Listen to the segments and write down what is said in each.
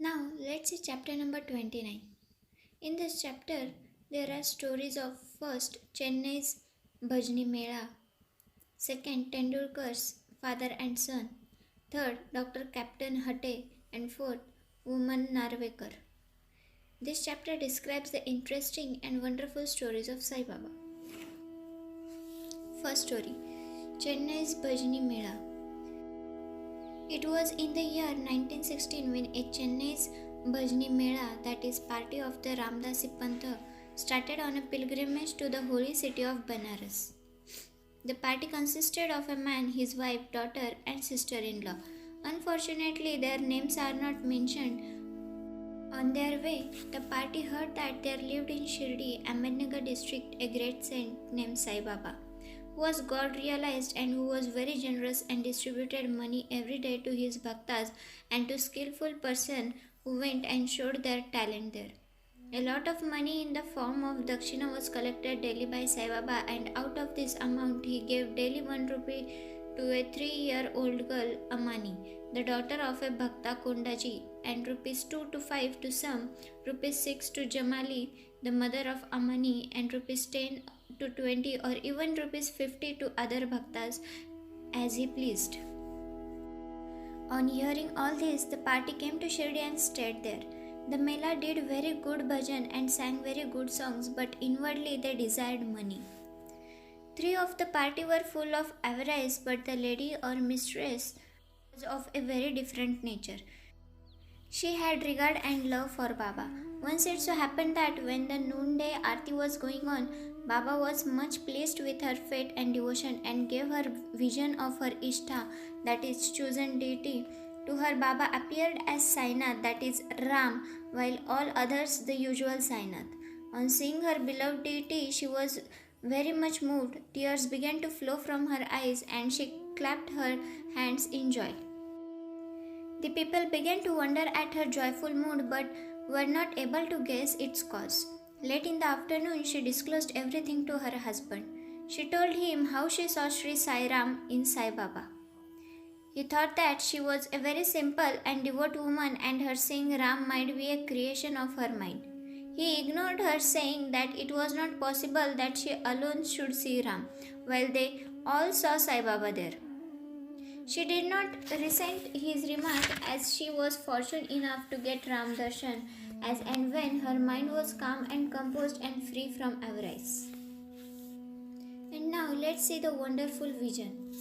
Now let's see chapter number 29. In this chapter, there are stories of first Chennai's Bhajni Mela, second Tendulkar's father and son, third Dr. Captain Hatte, and fourth Woman Narvekar. This chapter describes the interesting and wonderful stories of Sai Baba. First story, Chennai's Bhajni Mela. It was in the year 1916 when a Chennai's Bhajni Mela, that is party of the Ramdasi Pantha, started on a pilgrimage to the holy city of Banaras. The party consisted of a man, his wife, daughter and sister-in-law. Unfortunately, their names are not mentioned. On their way, the party heard that there lived in Shirdi, Ahmednagar district, a great saint named Sai Baba, who was God realized and who was very generous and distributed money every day to his bhaktas and to skillful persons who went and showed their talent there. A lot of money in the form of dakshina was collected daily by Sai Baba, and out of this amount he gave daily 1 rupee to a 3-year-old girl, Amani, the daughter of a Bhakta Kondaji, and rupees 2 to 5 to some, rupees 6 to Jamali, the mother of Amani, and rupees 10 to 20 or even rupees 50 to other bhaktas as he pleased. On hearing all this, the party came to Shirdi and stayed there. The Mela did very good bhajan and sang very good songs, but inwardly they desired money. 3 of the party were full of avarice, but the lady or mistress was of a very different nature. She had regard and love for Baba. Once it so happened that when the noonday aarti was going on, Baba was much pleased with her faith and devotion and gave her vision of her Ishtha, that is chosen deity. To her, Baba appeared as Sainath, that is Ram, while all others the usual Sainath. On seeing her beloved deity, she was very much moved. Tears began to flow from her eyes and she clapped her hands in joy. The people began to wonder at her joyful mood but were not able to guess its cause. Late in the afternoon, she disclosed everything to her husband. She told him how she saw Sri Sai Ram in Sai Baba. He thought that she was a very simple and devout woman and her seeing Ram might be a creation of her mind. He ignored her, saying that it was not possible that she alone should see Ram, while they all saw Sai Baba there. She did not resent his remark, as she was fortunate enough to get Ram Darshan as and when her mind was calm and composed and free from avarice. And now let's see the wonderful vision.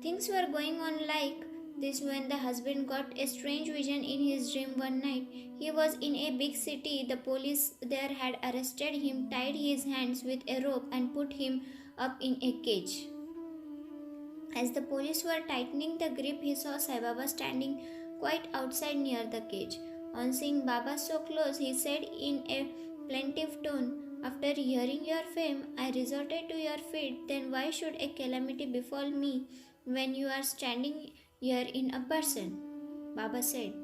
Things were going on like this when the husband got a strange vision in his dream one night. He was in a big city. The police there had arrested him, tied his hands with a rope and put him up in a cage. As the police were tightening the grip, he saw Sai Baba standing quite outside near the cage. On seeing Baba so close, he said in a plaintive tone, "After hearing your fame, I resorted to your feet. Then why should a calamity befall me when you are standing here in a person?" Baba said,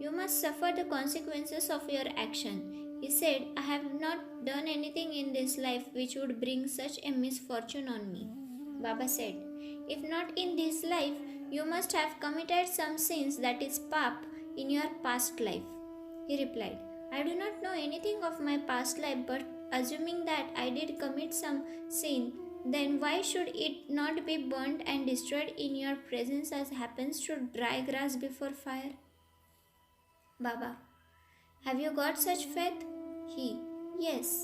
"You must suffer the consequences of your action." He said, "I have not done anything in this life which would bring such a misfortune on me." Baba said, "If not in this life, you must have committed some sins, that is pap, in your past life." He replied, "I do not know anything of my past life, but assuming that I did commit some sin, then why should it not be burnt and destroyed in your presence as happens to dry grass before fire?" Baba, "Have you got such faith?" He, "Yes."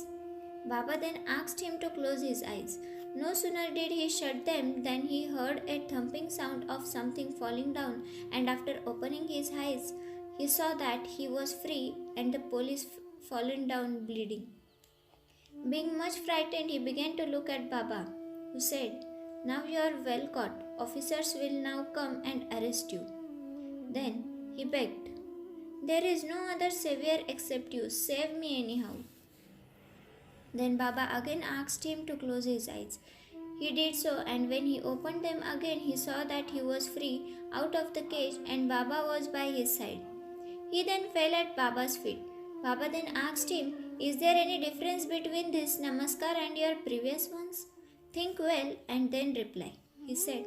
Baba then asked him to close his eyes. No sooner did he shut them than he heard a thumping sound of something falling down, and after opening his eyes, he saw that he was free and the police fallen down bleeding. Being much frightened, he began to look at Baba, who said, "Now you are well caught. Officers will now come and arrest you." Then he begged, "There is no other savior except you. Save me anyhow." Then Baba again asked him to close his eyes. He did so, and when he opened them again, he saw that he was free out of the cage and Baba was by his side. He then fell at Baba's feet. Baba then asked him, "Is there any difference between this namaskar and your previous ones? Think well and then reply." He said,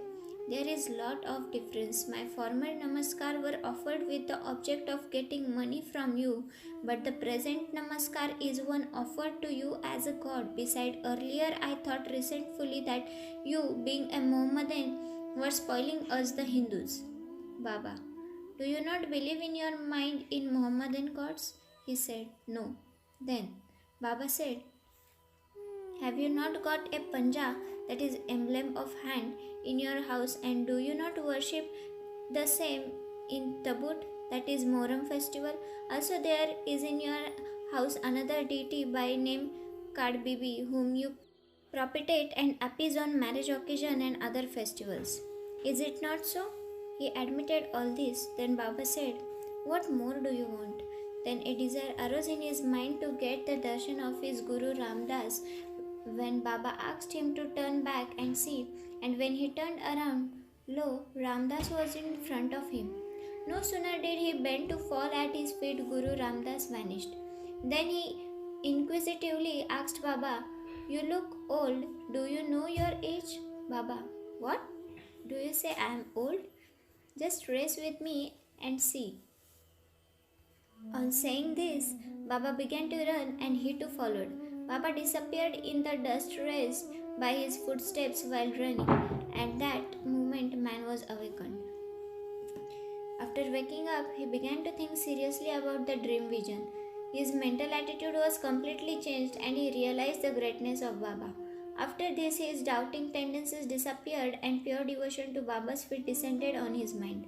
There is lot of difference. My former namaskar were offered with the object of getting money from you, but the present namaskar is one offered to you as a god. Beside, earlier I thought resentfully that you, being a Mohammedan, were spoiling us the Hindus. Baba, do you not believe in your mind in Mohammedan gods? He said, no. Then, Baba said, have you not got a panja, that is emblem of hand, in your house, and do you not worship the same in Tabut, that is Moram festival? Also there is in your house another deity by name Kadbibi, whom you propitiate and appease on marriage occasion and other festivals. Is it not so? He admitted all this. Then Baba said, what more do you want? Then a desire arose in his mind to get the darshan of his Guru Ramdas. When Baba asked him to turn back and see, and when he turned around, lo, Ramdas was in front of him. No sooner did he bend to fall at his feet, Guru Ramdas vanished. Then he inquisitively asked Baba, you look old, do you know your age? Baba, what? Do you say I am old? Just race with me and see. On saying this, Baba began to run and he too followed. Baba disappeared in the dust raised by his footsteps while running. At that moment, man was awakened. After waking up, he began to think seriously about the dream vision. His mental attitude was completely changed and he realized the greatness of Baba. After this, his doubting tendencies disappeared and pure devotion to Baba's feet descended on his mind.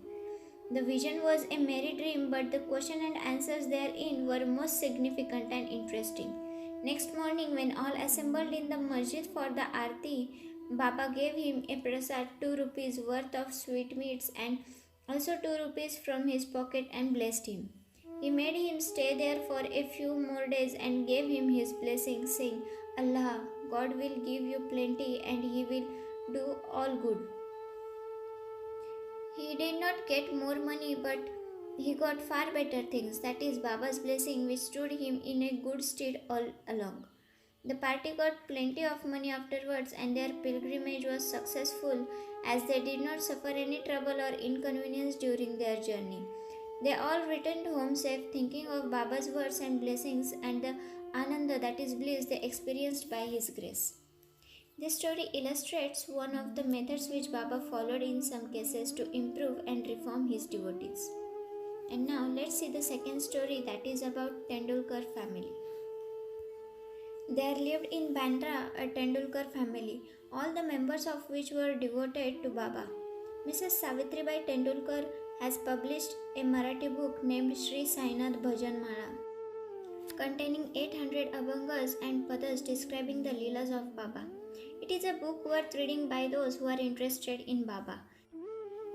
The vision was a merry dream, but the question and answers therein were most significant and interesting. Next morning, when all assembled in the masjid for the aarti, Baba gave him a prasad 2 rupees worth of sweetmeats and also 2 rupees from his pocket and blessed him. He made him stay there for a few more days and gave him his blessing, saying, Allah, God will give you plenty and He will do all good. He did not get more money, but he got far better things, that is Baba's blessing, which stood him in a good stead all along. The party got plenty of money afterwards and their pilgrimage was successful as they did not suffer any trouble or inconvenience during their journey. They all returned home safe, thinking of Baba's words and blessings and the ananda, that is bliss, they experienced by his grace. This story illustrates one of the methods which Baba followed in some cases to improve and reform his devotees. And now let's see the second story, that is about Tendulkar family. There lived in Bandra a Tendulkar family, all the members of which were devoted to Baba. Mrs. Savitribai Tendulkar has published a Marathi book named Sri Sainath Bhajan Mala, containing 800 abhangas and padas describing the Leelas of Baba. It is a book worth reading by those who are interested in Baba.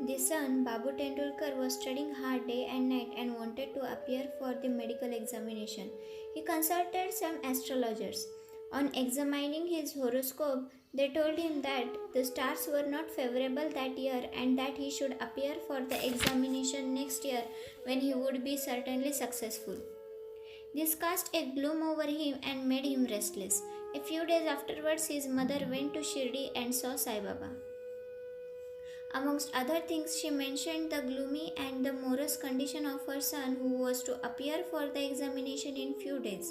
The son, Babu Tendulkar, was studying hard day and night and wanted to appear for the medical examination. He consulted some astrologers. On examining his horoscope, they told him that the stars were not favorable that year and that he should appear for the examination next year when he would be certainly successful. This cast a gloom over him and made him restless. A few days afterwards, his mother went to Shirdi and saw Sai Baba. Amongst other things, she mentioned the gloomy and the morose condition of her son, who was to appear for the examination in few days.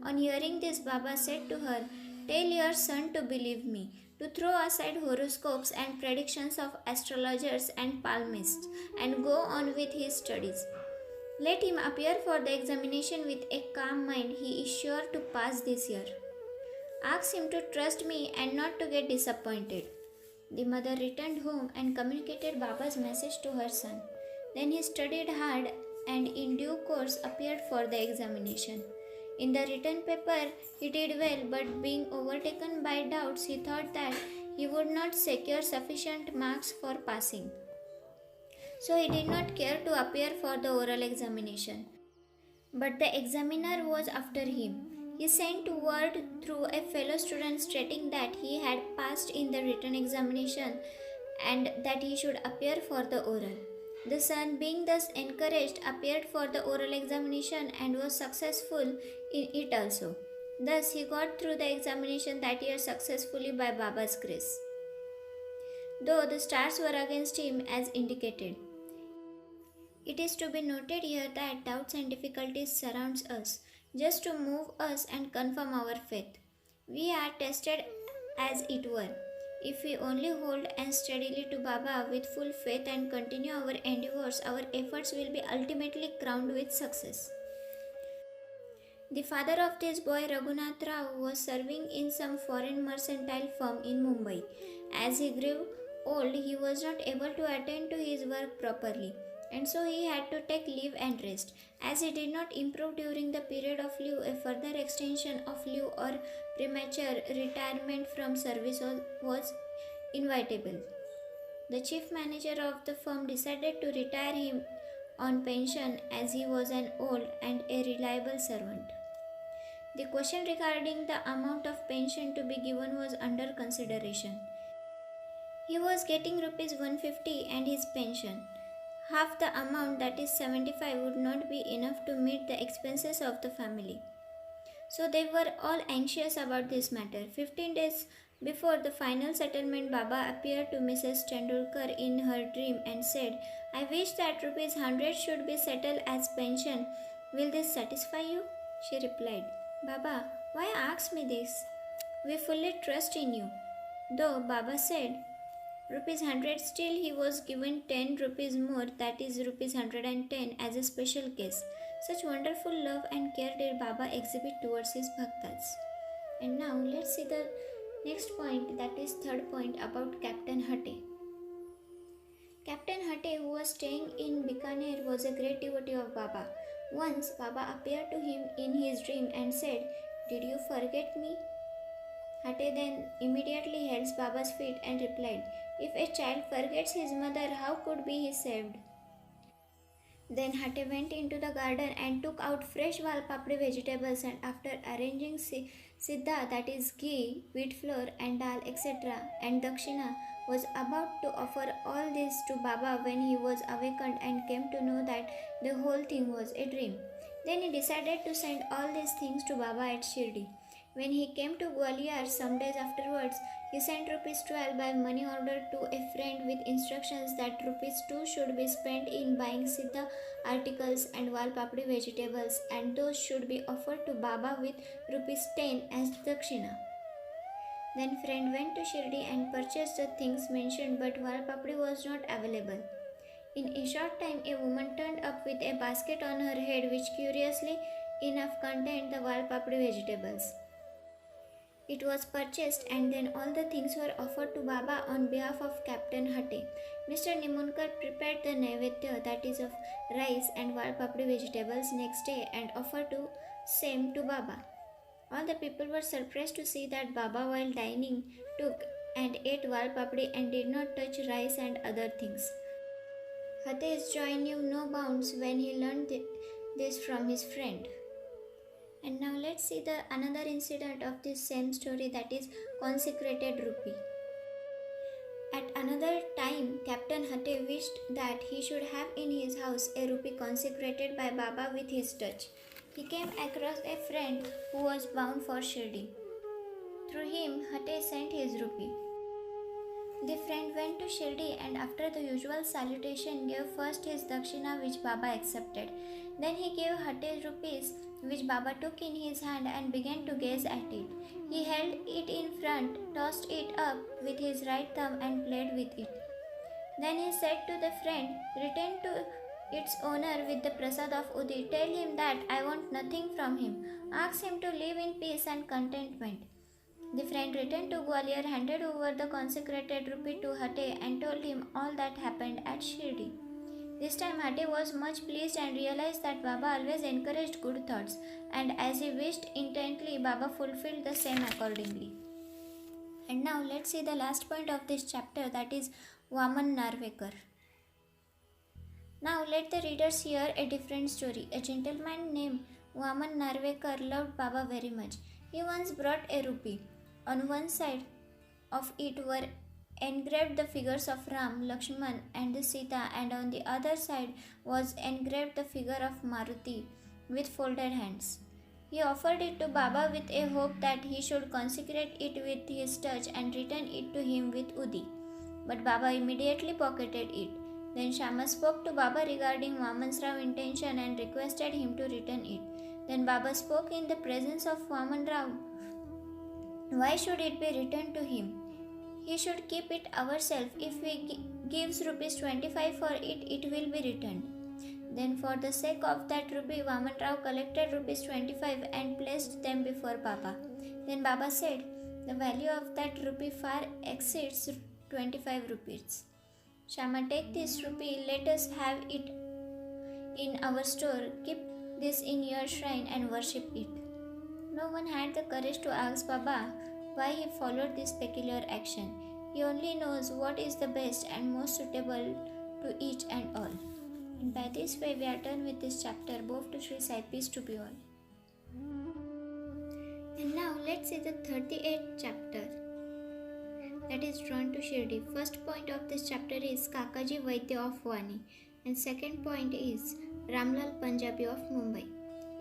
On hearing this, Baba said to her, "Tell your son to believe me, to throw aside horoscopes and predictions of astrologers and palmists, and go on with his studies. Let him appear for the examination with a calm mind. He is sure to pass this year. Ask him to trust me and not to get disappointed." The mother returned home and communicated Baba's message to her son. Then he studied hard and in due course appeared for the examination. In the written paper, he did well, but being overtaken by doubts, he thought that he would not secure sufficient marks for passing. So he did not care to appear for the oral examination. But the examiner was after him. He sent word through a fellow student stating that he had passed in the written examination and that he should appear for the oral. The son, being thus encouraged, appeared for the oral examination and was successful in it also. Thus, he got through the examination that year successfully by Baba's grace. though the stars were against him as indicated. It is to be noted here that doubts and difficulties surrounds us, just to move us and confirm our faith. We are tested as it were. If we only hold and steadily to Baba with full faith and continue our endeavors, our efforts will be ultimately crowned with success. The father of this boy, Raghunath Rao, was serving in some foreign mercantile firm in Mumbai. As he grew old, he was not able to attend to his work properly, and so he had to take leave and rest. As he did not improve during the period of leave, a further extension of leave or premature retirement from service was inevitable. The chief manager of the firm decided to retire him on pension as he was an old and a reliable servant. The question regarding the amount of pension to be given was under consideration. He was getting rupees 150 and his pension. Half the amount, that is 75, would not be enough to meet the expenses of the family. So they were all anxious about this matter. 15 days before the final settlement, Baba appeared to Mrs. Tendulkar in her dream and said, "I wish that rupees 100 should be settled as pension. Will this satisfy you?" She replied, "Baba, why ask me this? We fully trust in you." Though Baba said rupees 100, still he was given 10 rupees more, that is rupees 110, as a special case. Such wonderful love and care did Baba exhibit towards his bhaktas. And now let's see the next point, that is third point, about Captain Hate. Captain Hate, who was staying in Bikaner, was a great devotee of Baba. Once Baba appeared to him in his dream and said, "Did you forget me?" Hate then immediately held Baba's feet and replied, "If a child forgets his mother, how could be he saved?" Then Hate went into the garden and took out fresh walpapdi vegetables, and after arranging siddha, that is ghee, wheat flour and dal, etc., and dakshina, was about to offer all this to Baba when he was awakened and came to know that the whole thing was a dream. Then he decided to send all these things to Baba at Shirdi. When he came to Gwalior some days afterwards, he sent rupees 12 by money order to a friend with instructions that rupees 2 should be spent in buying siddha articles and walpapdi vegetables, and those should be offered to Baba with rupees 10 as dakshina. Then friend went to Shirdi and purchased the things mentioned, but walpapdi was not available. In a short time, a woman turned up with a basket on her head which curiously enough contained the walpapdi vegetables. It was purchased, and then all the things were offered to Baba on behalf of Captain Hate. Mr. Nimunkar prepared the naivedya, that is of rice and walpapdi vegetables, next day and offered to same to Baba. All the people were surprised to see that Baba, while dining, took and ate walpapdi and did not touch rice and other things. Hate's joy knew no bounds when he learned this from his friend. And now let's see the another incident of this same story, that is consecrated rupee. At another time, Captain Hate wished that he should have in his house a rupee consecrated by Baba with his touch. He came across a friend who was bound for Shirdi. Through him, Hate sent his rupee. The friend went to Shirdi and after the usual salutation gave first his dakshina, which Baba accepted. Then he gave Hate rupees, which Baba took in his hand and began to gaze at it. He held it in front, tossed it up with his right thumb and played with it. Then he said to the friend, "Return to its owner with the prasad of Udi. Tell him that I want nothing from him. Ask him to live in peace and contentment." The friend returned to Gwalior, handed over the consecrated rupee to Hate and told him all that happened at Shirdi. This time Hate was much pleased and realized that Baba always encouraged good thoughts, and as he wished intently, Baba fulfilled the same accordingly. And now let's see the last point of this chapter, that is Vaman Narvekar. Now let the readers hear a different story. A gentleman named Vaman Narvekar loved Baba very much. He once brought a rupee. On one side of it were engraved the figures of Ram, Lakshman and Sita, and on the other side was engraved the figure of Maruti with folded hands. He offered it to Baba with a hope that he should consecrate it with his touch and return it to him with Udi. but Baba immediately pocketed it. Then Shama spoke to Baba regarding Vaman's Rao intention and requested him to return it. Then Baba spoke in the presence of Vaman Rao. Why should it be returned to him? He should keep it ourselves. If we gives rupees 25 for it, it will be returned. Then for the sake of that rupee, Vaman Rao collected rupees 25 and placed them before Baba. Then Baba said, the value of that rupee far exceeds 25 rupees. Shama, take this rupee, let us have it in our store. Keep this in your shrine and worship it. No one had the courage to ask Baba why he followed this peculiar action. He only knows what is the best and most suitable to each and all. And by this way we are done with this chapter. Both to Sri Sai, peace to be all. And now let's see the 38th chapter, that is drawn to Shirdi. First point of this chapter is Kakaji Vaidya of Wani, and second point is Ramlal Punjabi of Mumbai.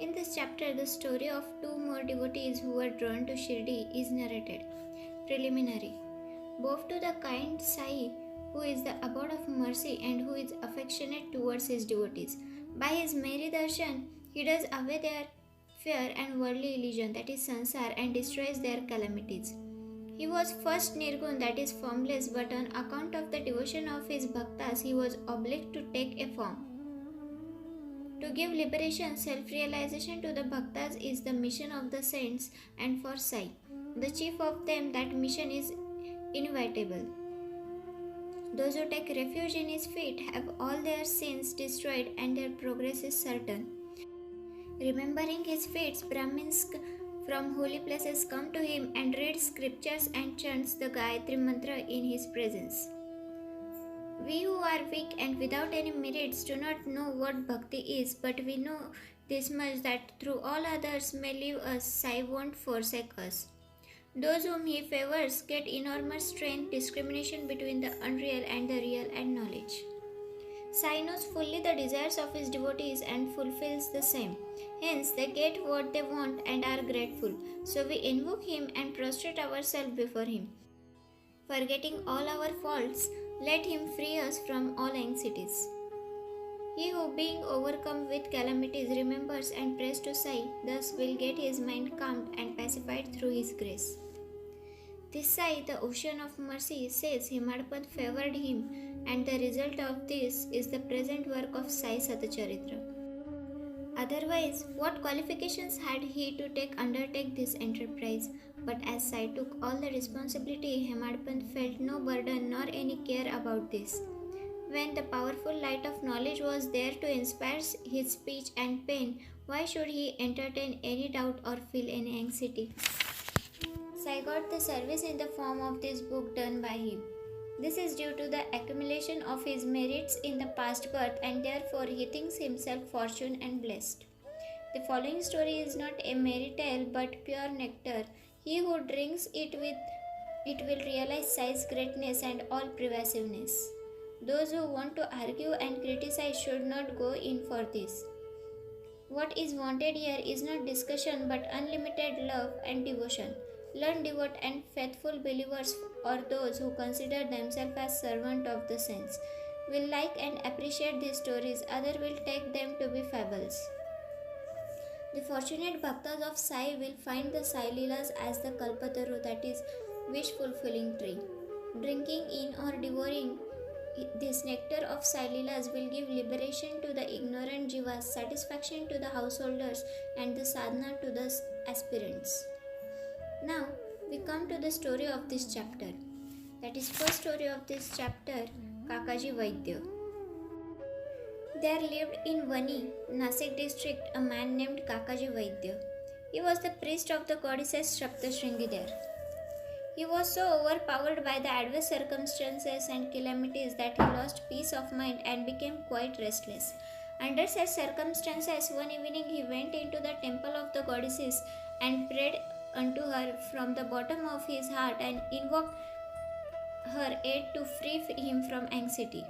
In this chapter, the story of two more devotees who were drawn to Shirdi is narrated. Preliminary. Both to the kind Sai, who is the abode of mercy and who is affectionate towards his devotees. By his merry darshan, he does away their fear and worldly illusion, that is sansar, and destroys their calamities. He was first nirgun, that is formless, but on account of the devotion of his bhaktas, he was obliged to take a form. To give liberation, self-realization to the bhaktas is the mission of the saints, and for Sai, the chief of them, that mission is inevitable. Those who take refuge in his feet have all their sins destroyed and their progress is certain. Remembering his feats, Brahmins from holy places come to him and read scriptures and chants the Gayatri mantra in his presence. We who are weak and without any merits do not know what bhakti is, but we know this much, that through all others may leave us, Sai won't forsake us. Those whom he favors get enormous strength, discrimination between the unreal and the real, and knowledge. Sai knows fully the desires of his devotees and fulfills the same. Hence, they get what they want and are grateful. So we invoke him and prostrate ourselves before him. Forgetting all our faults, let him free us from all anxieties. He who, being overcome with calamities, remembers and prays to Sai, thus will get his mind calmed and pacified through his grace. This Sai, the ocean of mercy, says Himadpant favored him, and the result of this is the present work of Sai Satacharitra. Otherwise, what qualifications had he to undertake this enterprise? But as Sai took all the responsibility, Himadpant felt no burden nor any care about this. When the powerful light of knowledge was there to inspire his speech and pen, why should he entertain any doubt or feel any anxiety? Sai got the service in the form of this book done by him. This is due to the accumulation of his merits in the past birth, and therefore he thinks himself fortunate and blessed. The following story is not a merry tale but pure nectar. He who drinks it will realize Sai's greatness and all pervasiveness. Those who want to argue and criticize should not go in for this. What is wanted here is not discussion but unlimited love and devotion. Learned, devout and faithful believers, or those who consider themselves as servants of the saints, will like and appreciate these stories, others will take them to be fables. The fortunate bhaktas of Sai will find the Sai Leelas as the Kalpataru, that is, wish-fulfilling tree. Drinking in or devouring this nectar of Sai Leelas will give liberation to the ignorant jivas, satisfaction to the householders, and the sadhana to the aspirants. Now, we come to the story of this chapter. That is, first story of this chapter, Kakaji Vaidya. There lived in Vani, Nasik district, a man named Kakaji Vaidya. He was the priest of the goddesses Saptashringi there. He was so overpowered by the adverse circumstances and calamities that he lost peace of mind and became quite restless. Under such circumstances, one evening he went into the temple of the goddesses and prayed unto her from the bottom of his heart and invoked her aid to free him from anxiety.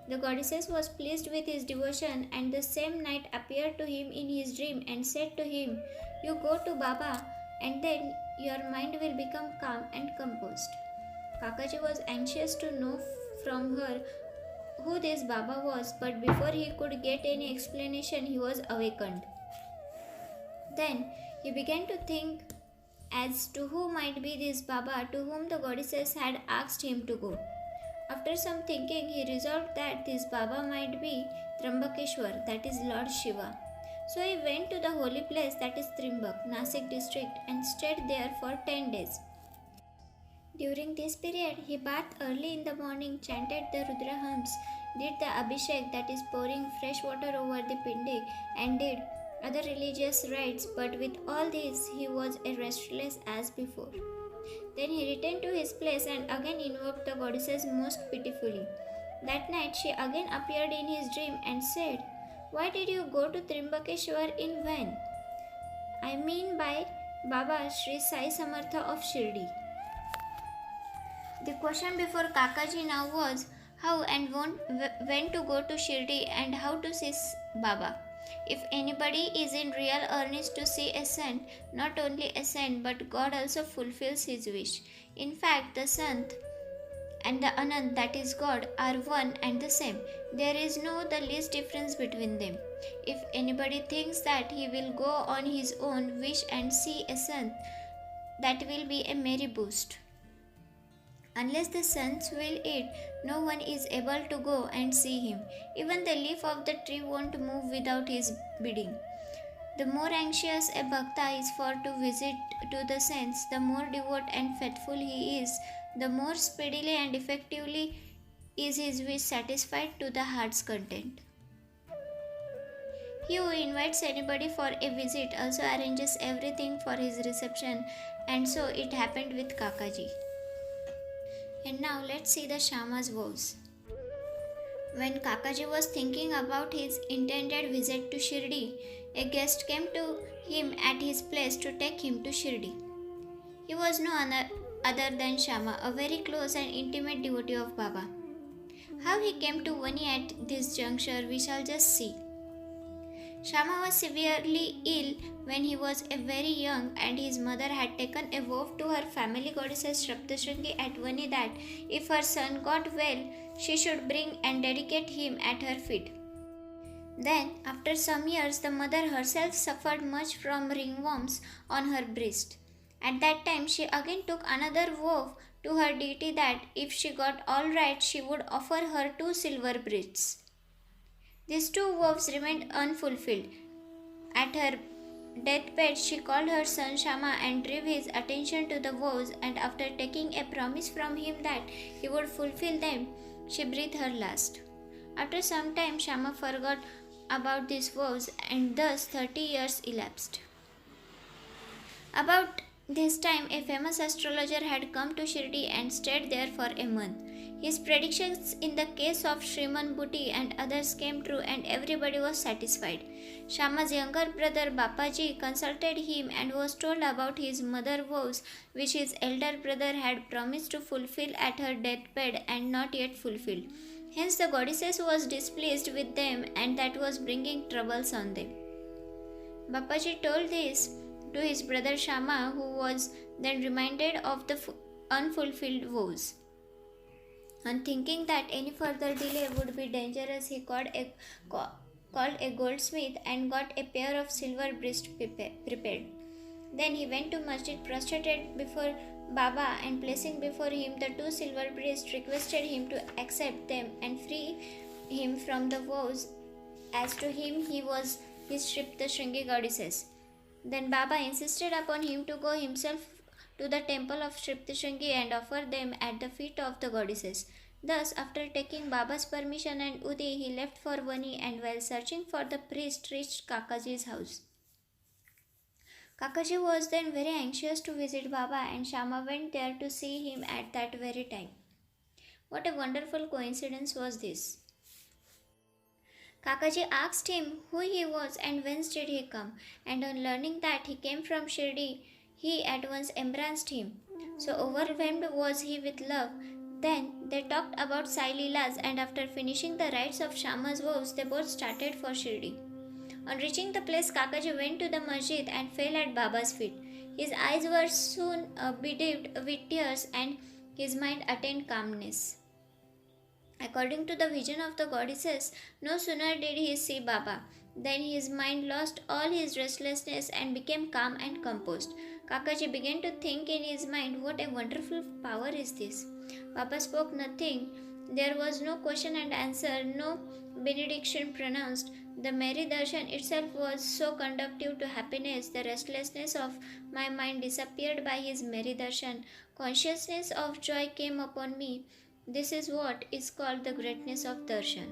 The goddesses was pleased with his devotion, and the same night appeared to him in his dream and said to him, "You go to Baba, and then your mind will become calm and composed." Kakaji was anxious to know from her who this Baba was, but before he could get any explanation, he was awakened. Then he began to think as to who might be this Baba to whom the goddesses had asked him to go. After some thinking, he resolved that this Baba might be Trambakeshwar, that is Lord Shiva. So he went to the holy place, that is Trimbak, Nasik district, and stayed there for 10 days. During this period, he bathed early in the morning, chanted the Rudra hymns, did the Abhishek, that is pouring fresh water over the pindi, and did other religious rites, but with all this he was as restless as before. Then he returned to his place and again invoked the goddesses most pitifully. That night she again appeared in his dream and said, "Why did you go to Trimbakeshwar in vain?" I mean by Baba Sri Sai Samartha of Shirdi. The question before Kakaji now was how and when to go to Shirdi and how to see Baba. If anybody is in real earnest to see a saint, not only a saint but God also fulfills his wish. In fact, the Sant and the Anant, that is God, are one and the same. There is no the least difference between them. If anybody thinks that he will go on his own wish and see a Sant, that will be a merry boast. Unless the saints will it, no one is able to go and see him. Even the leaf of the tree won't move without his bidding. The more anxious a bhakta is for to visit to the saints, the more devout and faithful he is, the more speedily and effectively is his wish satisfied to the heart's content. He who invites anybody for a visit also arranges everything for his reception, and so it happened with Kakaji. And now let's see the Shama's vows. When Kakaji was thinking about his intended visit to Shirdi, a guest came to him at his place to take him to Shirdi. He was no other than Shama, a very close and intimate devotee of Baba. How he came to Vani at this juncture we shall just see. Shama was severely ill when he was very young, and his mother had taken a vow to her family goddesses Saptashringi at Vani that if her son got well, she should bring and dedicate him at her feet. Then, after some years, the mother herself suffered much from ringworms on her breast. At that time, she again took another vow to her deity that if she got all right, she would offer her 2 silver breasts. These 2 vows remained unfulfilled. At her deathbed, she called her son Shama and drew his attention to the vows, and after taking a promise from him that he would fulfill them, she breathed her last. After some time, Shama forgot about these vows, and thus 30 years elapsed. About this time, a famous astrologer had come to Shirdi and stayed there for a month. His predictions in the case of Shriman Bhuti and others came true, and everybody was satisfied. Shama's younger brother Bapaji consulted him and was told about his mother vows, which his elder brother had promised to fulfill at her deathbed and not yet fulfilled. Hence the goddesses was displeased with them, and that was bringing troubles on them. Bapaji told this to his brother Shama, who was then reminded of the unfulfilled vows. On thinking that any further delay would be dangerous, he called a goldsmith and got a pair of silver breasts prepared. Then he went to masjid, prostrated before Baba, and placing before him the 2 silver breasts, requested him to accept them and free him from the vows. As to him, he was his Saptashringi goddesses. Then Baba insisted upon him to go himself to the temple of Saptashringi and offer them at the feet of the goddesses. Thus, after taking Baba's permission and Udi, he left for Vani, and while searching for the priest, reached Kakaji's house. Kakaji was then very anxious to visit Baba, and Shama went there to see him at that very time. What a wonderful coincidence was this! Kakaji asked him who he was and whence did he come, and on learning that he came from Shirdi, he at once embraced him. So overwhelmed was he with love. Then they talked about Sai Leelas, and after finishing the rites of Shama's vows, they both started for Shirdi. On reaching the place, Kakaji went to the masjid and fell at Baba's feet. His eyes were soon bedimmed with tears, and his mind attained calmness. According to the vision of the goddesses, no sooner did he see Baba than his mind lost all his restlessness and became calm and composed. Kakaji began to think in his mind, what a wonderful power is this. Baba spoke nothing. There was no question and answer, no benediction pronounced. The Mary Darshan itself was so conducive to happiness. The restlessness of my mind disappeared by his Mary Darshan. Consciousness of joy came upon me. This is what is called the greatness of darshan.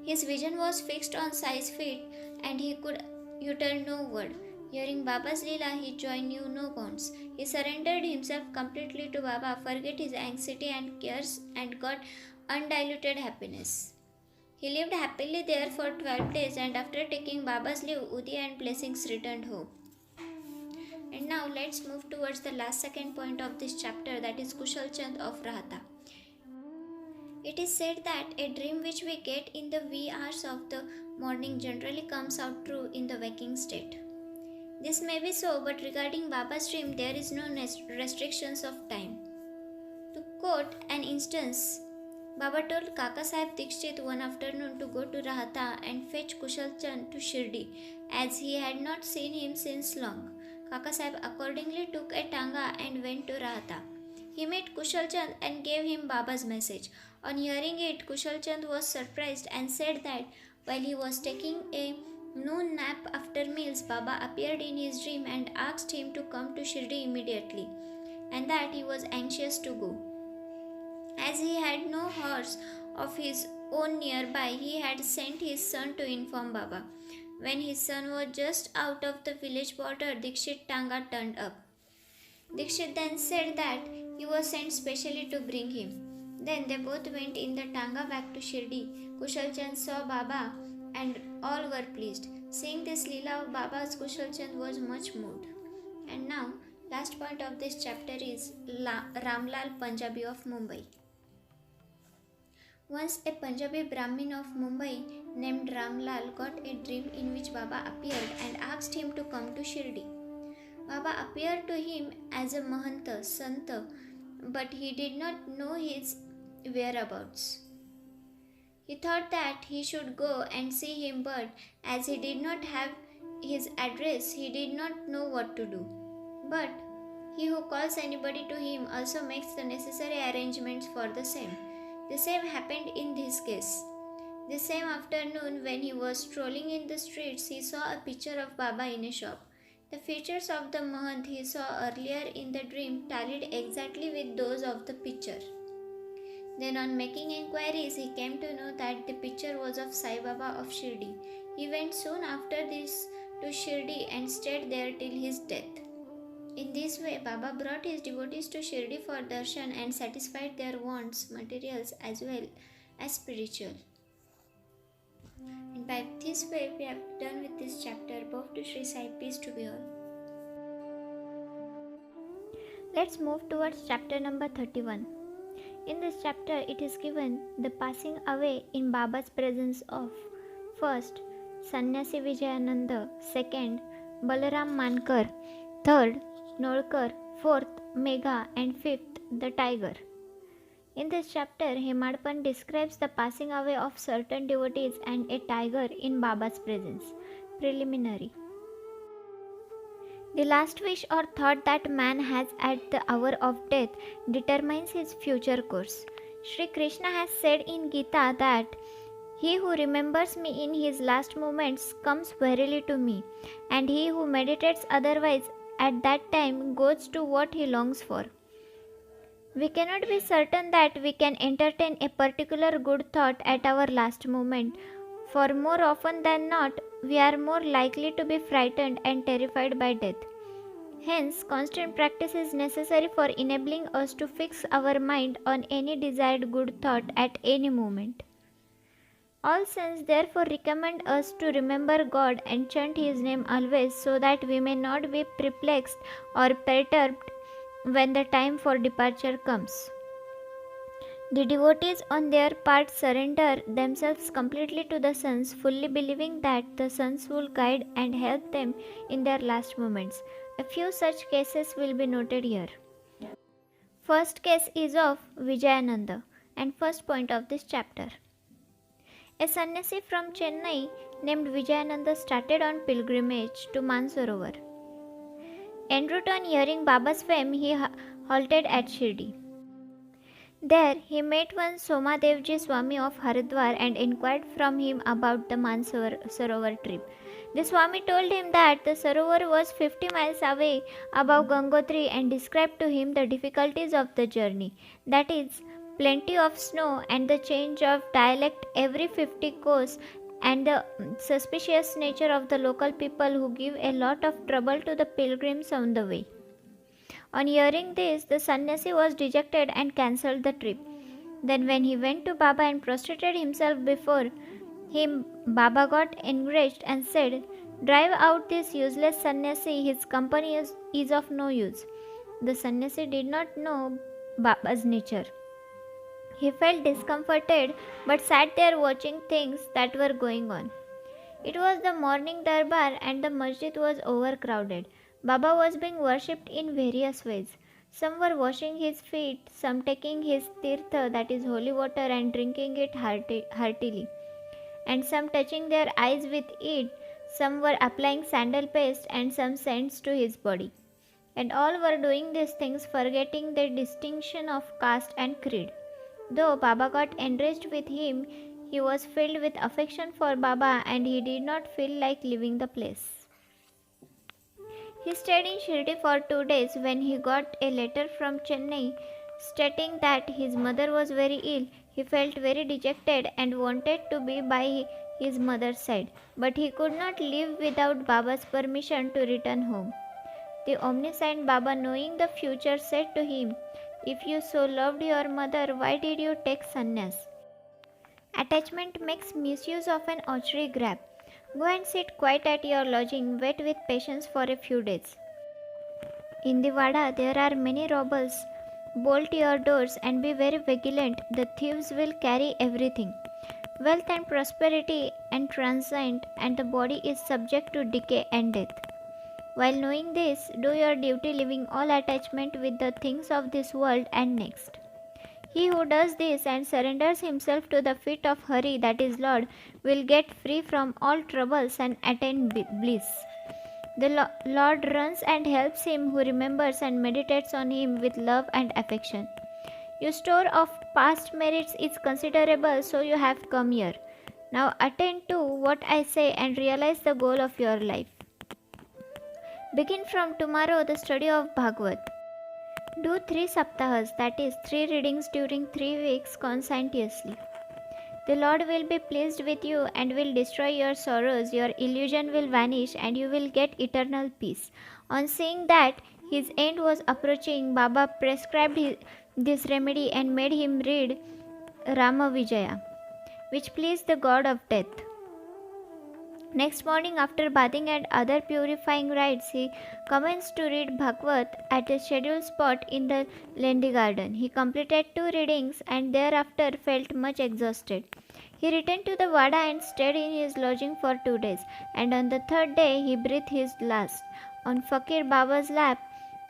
His vision was fixed on Sai's feet and he could utter no word. Hearing Baba's Leela, his joy knew no bounds. He surrendered himself completely to Baba, forget his anxiety and cares, and got undiluted happiness. He lived happily there for 12 days, and after taking Baba's leave, Udi and blessings returned home. And now let's move towards the last second point of this chapter, that is Kushal Chand of Rahata. It is said that a dream which we get in the wee hours of the morning generally comes out true in the waking state. This may be so, but regarding Baba's dream, there is no restrictions of time. To quote an instance, Baba told Kaka Sahib Dikshit one afternoon to go to Rahata and fetch Kushal Chand to Shirdi, as he had not seen him since long. Kaka Sahib accordingly took a tanga and went to Rahata. He met Kushal Chand and gave him Baba's message. On hearing it, Kushal Chand was surprised and said that while he was taking a noon nap after meals, Baba appeared in his dream and asked him to come to Shirdi immediately, and that he was anxious to go. As he had no horse of his own nearby, he had sent his son to inform Baba. When his son was just out of the village border, Dikshit Tanga turned up. Dikshit then said that he was sent specially to bring him. Then they both went in the tanga back to Shirdi. Kushal Chand saw Baba and all were pleased. Seeing this Leela of Baba's, Kushal Chand was much moved. And now, last point of this chapter is Ramlal Punjabi of Mumbai. Once a Punjabi Brahmin of Mumbai named Ramlal got a dream in which Baba appeared and asked him to come to Shirdi. Baba appeared to him as a Mahanta, Santa, but he did not know his whereabouts. He thought that he should go and see him, but as he did not have his address, he did not know what to do. But he who calls anybody to him also makes the necessary arrangements for the same. The same happened in this case. The same afternoon, when he was strolling in the streets, he saw a picture of Baba in a shop. The features of the Mahant he saw earlier in the dream tallied exactly with those of the picture. Then on making inquiries, he came to know that the picture was of Sai Baba of Shirdi. He went soon after this to Shirdi and stayed there till his death. In this way, Baba brought his devotees to Shirdi for darshan and satisfied their wants, materials as well as spiritual. And by this way, we have done with this chapter. Both to Sri Sai, peace to be all. Let's move towards chapter number 31. In this chapter, it is given the passing away in Baba's presence of first, Sannyasi Vijayananda, second, Balaram Mankar, third, Nolkar, fourth, Megha, and fifth, the tiger. In this chapter, Hemadpant describes the passing away of certain devotees and a tiger in Baba's presence. Preliminary. The last wish or thought that man has at the hour of death determines his future course. Sri Krishna has said in Gita that he who remembers me in his last moments comes verily to me, and he who meditates otherwise at that time goes to what he longs for. We cannot be certain that we can entertain a particular good thought at our last moment, for more often than not, we are more likely to be frightened and terrified by death. Hence, constant practice is necessary for enabling us to fix our mind on any desired good thought at any moment. All saints therefore recommend us to remember God and chant His name always, so that we may not be perplexed or perturbed when the time for departure comes. The devotees on their part surrender themselves completely to the sons, fully believing that the sons will guide and help them in their last moments. A few such cases will be noted here. First case is of Vijayananda. and first point of this chapter. A sannyasi from Chennai named Vijayananda started on pilgrimage to Mansarovar. En route on hearing Baba's fame, he halted at Shirdi. There, he met one Somadevji Swami of Haridwar and inquired from him about the Mansarovar trip. The Swami told him that the Sarovar was 50 miles away above Gangotri and described to him the difficulties of the journey. That is, plenty of snow and the change of dialect every 50 kos and the suspicious nature of the local people who give a lot of trouble to the pilgrims on the way. On hearing this, the sannyasi was dejected and cancelled the trip. Then, when he went to Baba and prostrated himself before him, Baba got enraged and said, "Drive out this useless sannyasi, his company is of no use." The sannyasi did not know Baba's nature. He felt discomforted but sat there watching things that were going on. It was the morning darbar and the masjid was overcrowded. Baba was being worshipped in various ways. Some were washing his feet, some taking his tirtha, that is holy water, and drinking it heartily, and some touching their eyes with it, some were applying sandal paste and some scents to his body. And all were doing these things forgetting the distinction of caste and creed. Though Baba got enraged with him, he was filled with affection for Baba and he did not feel like leaving the place. He stayed in Shirdi for 2 days when he got a letter from Chennai stating that his mother was very ill. He felt very dejected and wanted to be by his mother's side, but he could not leave without Baba's permission to return home. The omniscient Baba, knowing the future, said to him, "If you so loved your mother, why did you take sannyas? Attachment makes misuse of an archery grab. Go and sit quiet at your lodging, wait with patience for a few days. In the Vada there are many robbers. Bolt your doors and be very vigilant. The thieves will carry everything. Wealth and prosperity and transient, and the body is subject to decay and death. While knowing this, do your duty, leaving all attachment with the things of this world and next. He who does this and surrenders himself to the feet of Hari, that is Lord, will get free from all troubles and attain bliss. The Lord runs and helps him who remembers and meditates on him with love and affection. Your store of past merits is considerable, so you have come here. Now attend to what I say and realize the goal of your life. Begin from tomorrow the study of Bhagavad. Do 3 saptahas, that is 3 readings during 3 weeks conscientiously. The Lord will be pleased with you and will destroy your sorrows, your illusion will vanish and you will get eternal peace. On seeing that his end was approaching, Baba prescribed this remedy and made him read Rama Vijaya, which pleased the god of death. Next morning, after bathing and other purifying rites, he commenced to read Bhagavad at a scheduled spot in the Lendi garden. He completed 2 readings and thereafter felt much exhausted. He returned to the Vada and stayed in his lodging for 2 days, and on the 3rd day he breathed his last. On Fakir Baba's lap,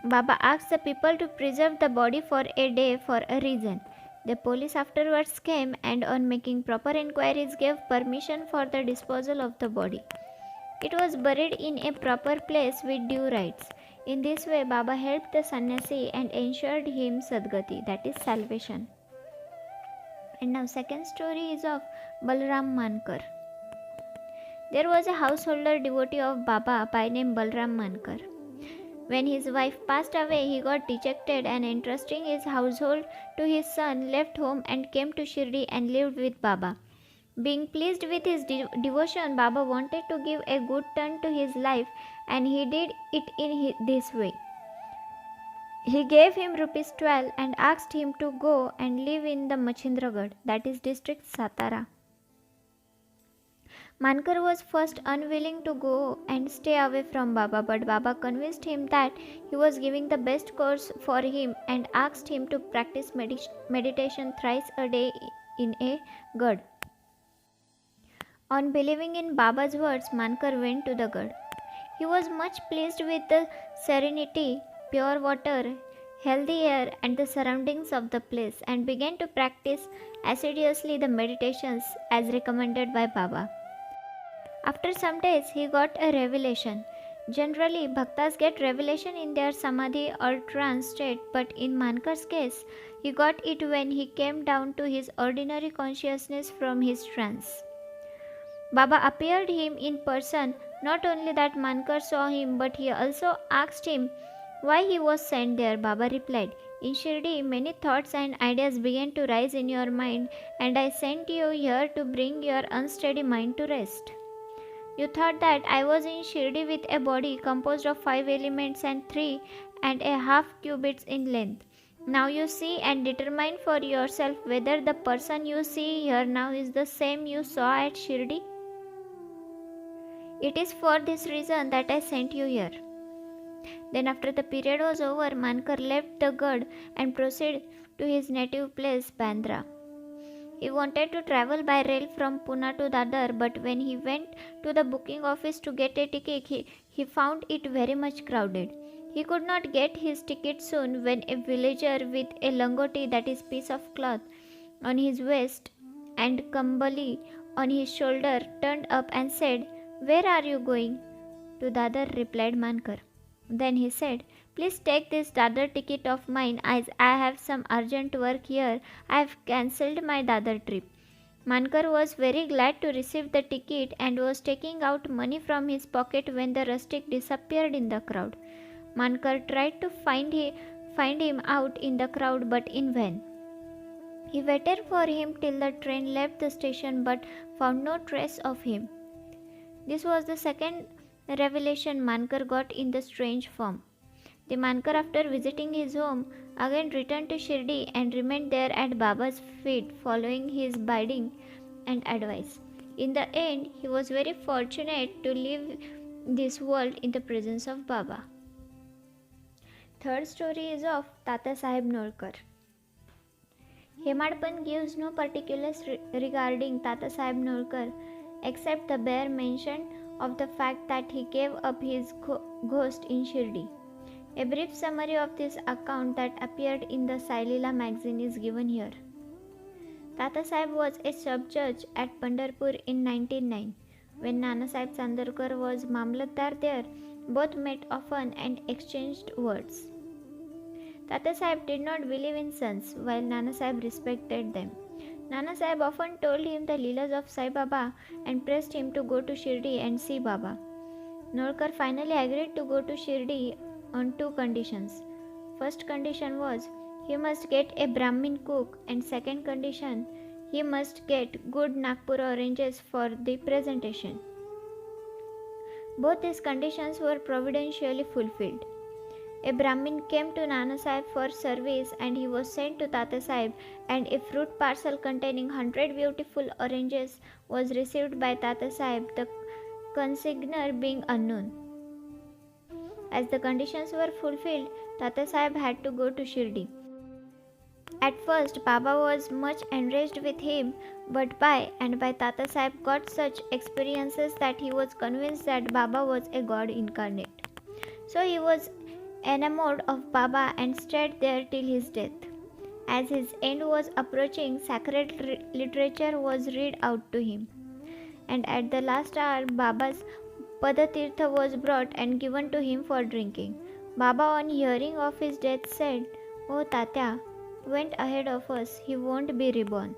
Baba asked the people to preserve the body for a day for a reason. The police afterwards came and on making proper inquiries gave permission for the disposal of the body. It was buried in a proper place with due rites. In this way Baba helped the sannyasi and ensured him Sadgati, that is salvation. And now second story is of Balram Mankar. There was a householder devotee of Baba by name Balram Mankar. When his wife passed away, he got dejected and entrusting his household to his son, left home and came to Shirdi and lived with Baba. Being pleased with his devotion, Baba wanted to give a good turn to his life and he did it in this way. He gave him ₹12 and asked him to go and live in the Machindragarh, that is district Satara. Mankar was first unwilling to go and stay away from Baba, but Baba convinced him that he was giving the best course for him and asked him to practice meditation thrice a day in a garh. On believing in Baba's words, Mankar went to the garh. He was much pleased with the serenity, pure water, healthy air, and the surroundings of the place and began to practice assiduously the meditations as recommended by Baba. After some days, he got a revelation. Generally, bhaktas get revelation in their samadhi or trance state, but in Mankar's case, he got it when he came down to his ordinary consciousness from his trance. Baba appeared him in person. Not only that Mankar saw him, but he also asked him why he was sent there. Baba replied, "In Shirdi, many thoughts and ideas began to rise in your mind, and I sent you here to bring your unsteady mind to rest. You thought that I was in Shirdi with a body composed of 5 elements and 3.5 cubits in length. Now you see and determine for yourself whether the person you see here now is the same you saw at Shirdi. It is for this reason that I sent you here." Then after the period was over, Mankar left the Gad and proceeded to his native place, Bandra. He wanted to travel by rail from Pune to Dadar, but when he went to the booking office to get a ticket, he found it very much crowded. He could not get his ticket soon when a villager with a langoti, that is piece of cloth, on his waist and kambali on his shoulder turned up and said, "Where are you going?" "To Dadar," replied Mankar. Then he said, "Please take this Dadar ticket of mine as I have some urgent work here. I have cancelled my Dadar trip." Mankar was very glad to receive the ticket and was taking out money from his pocket when the rustic disappeared in the crowd. Mankar tried to find him out in the crowd, but in vain. He waited for him till the train left the station but found no trace of him. This was the second revelation Mankar got in the strange form. The Mankar, after visiting his home, again returned to Shirdi and remained there at Baba's feet, following his bidding and advice. In the end, he was very fortunate to leave this world in the presence of Baba. Third story is of Tata Saheb Nolkar. Hemadpan gives no particulars regarding Tata Saheb Nolkar except the bare mention of the fact that he gave up his ghost in Shirdi. A brief summary of this account that appeared in the Sailila magazine is given here. Tata Saheb was a sub-judge at Pandharpur in 1909. When Nana Saheb Chandarkar was Mamlatdar there, both met often and exchanged words. Tata Saheb did not believe in sons, while Nana Saheb respected them. Nana Saheb often told him the Leelas of Sai Baba and pressed him to go to Shirdi and see Baba. Nolkar finally agreed to go to Shirdi on two conditions. First condition was he must get a Brahmin cook, and second condition, he must get good Nagpur oranges for the presentation. Both these conditions were providentially fulfilled. A Brahmin came to Nana Saheb for service and he was sent to Tata Saheb, and a fruit parcel containing 100 beautiful oranges was received by Tata Saheb, the consignor being unknown. As the conditions were fulfilled, Tata Saheb had to go to Shirdi. At first, Baba was much enraged with him, but by and by Tata Saheb got such experiences that he was convinced that Baba was a god incarnate. So he was enamored of Baba and stayed there till his death. As his end was approaching, sacred literature was read out to him. And at the last hour, Baba's Padatirtha was brought and given to him for drinking. Baba, on hearing of his death, said, "Oh Tatya went ahead of us, he won't be reborn."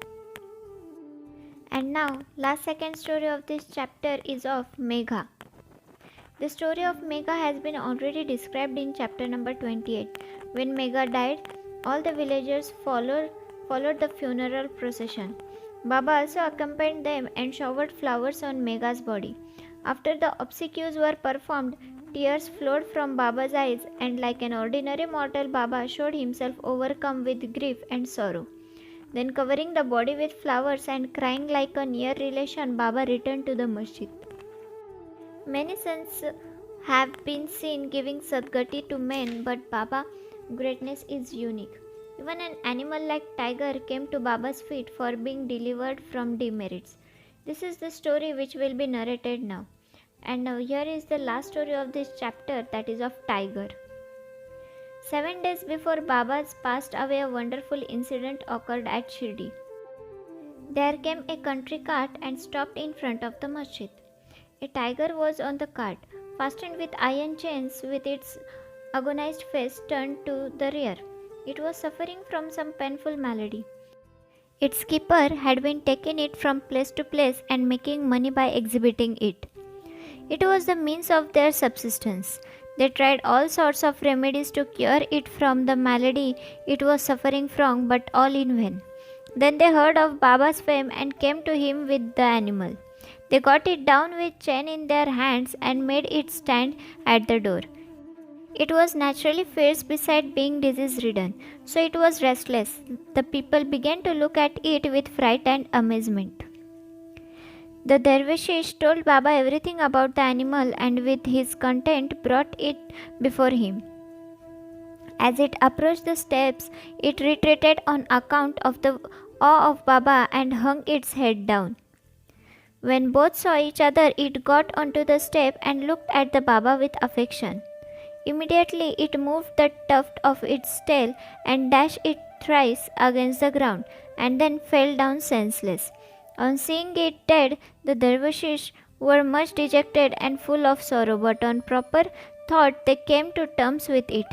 And now, last second story of this chapter is of Megha. The story of Megha has been already described in chapter number 28. When Megha died, all the villagers followed the funeral procession. Baba also accompanied them and showered flowers on Megha's body. After the obsequies were performed, tears flowed from Baba's eyes, and like an ordinary mortal, Baba showed himself overcome with grief and sorrow. Then, covering the body with flowers and crying like a near relation, Baba returned to the masjid. Many saints have been seen giving Sadgati to men, but Baba's greatness is unique. Even an animal like tiger came to Baba's feet for being delivered from demerits. This is the story which will be narrated now. And now here is the last story of this chapter, that is of tiger. 7 days before Baba's passed away, a wonderful incident occurred at Shirdi. There came a country cart and stopped in front of the masjid. A tiger was on the cart, fastened with iron chains, with its agonized face turned to the rear. It was suffering from some painful malady. Its keeper had been taking it from place to place and making money by exhibiting it. It was the means of their subsistence. They tried all sorts of remedies to cure it from the malady it was suffering from, but all in vain. Then they heard of Baba's fame and came to him with the animal. They got it down with chain in their hands and made it stand at the door. It was naturally fierce beside being disease-ridden, so it was restless. The people began to look at it with fright and amazement. The dervishes told Baba everything about the animal and with his consent brought it before him. As it approached the steps, it retreated on account of the awe of Baba and hung its head down. When both saw each other, it got onto the step and looked at the Baba with affection. Immediately it moved the tuft of its tail and dashed it thrice against the ground, and then fell down senseless. On seeing it dead, the dervishes were much dejected and full of sorrow, but on proper thought they came to terms with it.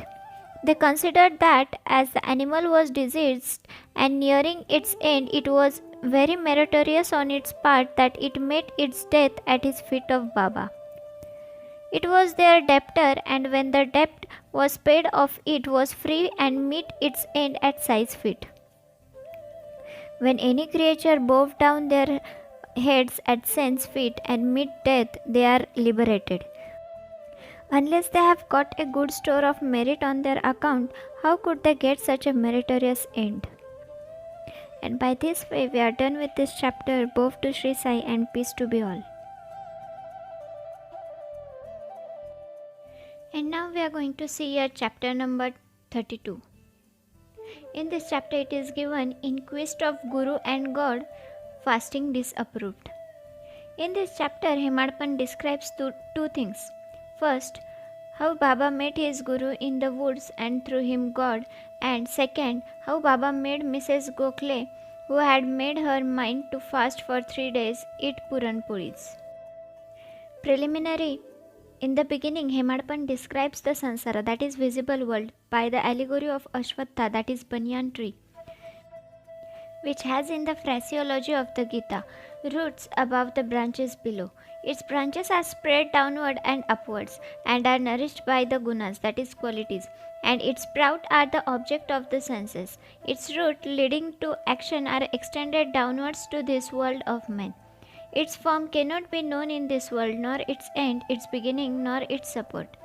They considered that as the animal was diseased and nearing its end, it was very meritorious on its part that it met its death at his feet of Baba. It was their debtor, and when the debt was paid off, it was free and met its end at Sai's feet. When any creature bowed down their heads at Saint's feet and meet death, they are liberated. Unless they have got a good store of merit on their account, how could they get such a meritorious end? And by this way, we are done with this chapter. Both to Sri Sai and peace to be all. And now we are going to see your chapter number 32. In this chapter it is given, in quest of Guru and God, fasting disapproved. In this chapter Hemadpant describes two things. First, how Baba met his Guru in the woods and through him God, and second, how Baba made Mrs. Gokhale, who had made her mind to fast for 3 days, eat Puran Puris. Preliminary. In the beginning, Hemadpant describes the Sansara, that is visible world, by the allegory of Ashwatha, that is banyan tree, which has in the phraseology of the Gita, roots above the branches below. Its branches are spread downward and upwards and are nourished by the gunas, that is qualities, and its sprout are the object of the senses. Its root leading to action are extended downwards to this world of men. Its form cannot be known in this world, nor its end, its beginning, nor its support.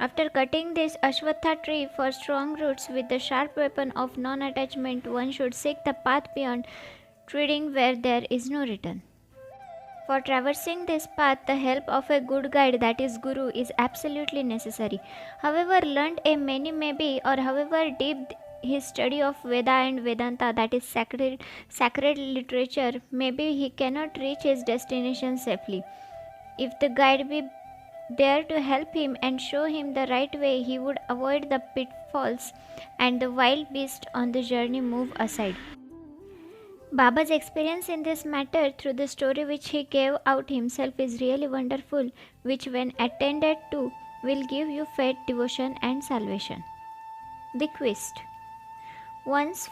After cutting this Ashwatha tree for strong roots with the sharp weapon of non-attachment, one should seek the path beyond, treading where there is no return. For traversing this path, the help of a good guide, that is Guru, is absolutely necessary. However learned a man may be, or however deep his study of Veda and Vedanta, that is sacred literature, maybe he cannot reach his destination safely. If the guide be there to help him and show him the right way, he would avoid the pitfalls and the wild beasts on the journey move aside. Baba's experience in this matter through the story which he gave out himself is really wonderful, which when attended to will give you faith, devotion and salvation. The quest. Once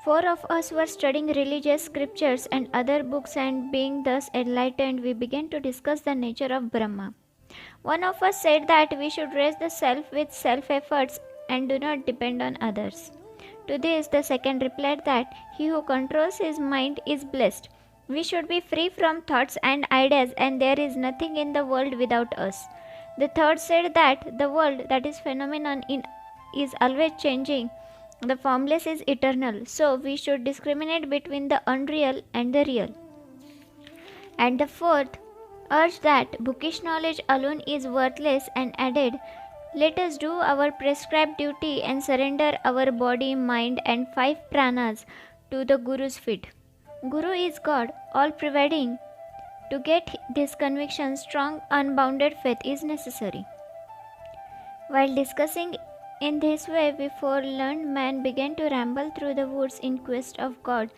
4 of us were studying religious scriptures and other books, and being thus enlightened, we began to discuss the nature of Brahma. One of us said that we should raise the self with self-efforts and do not depend on others. To this, the second replied that he who controls his mind is blessed. We should be free from thoughts and ideas, and there is nothing in the world without us. The third said that the world, that is phenomenon, is always changing. The formless is eternal, so we should discriminate between the unreal and the real. And the fourth urged that bookish knowledge alone is worthless and added, let us do our prescribed duty and surrender our body, mind and 5 pranas to the Guru's feet. Guru is God, all-pervading. To get this conviction, strong, unbounded faith is necessary. While discussing In this way, we forlorn men began to ramble through the woods in quest of God.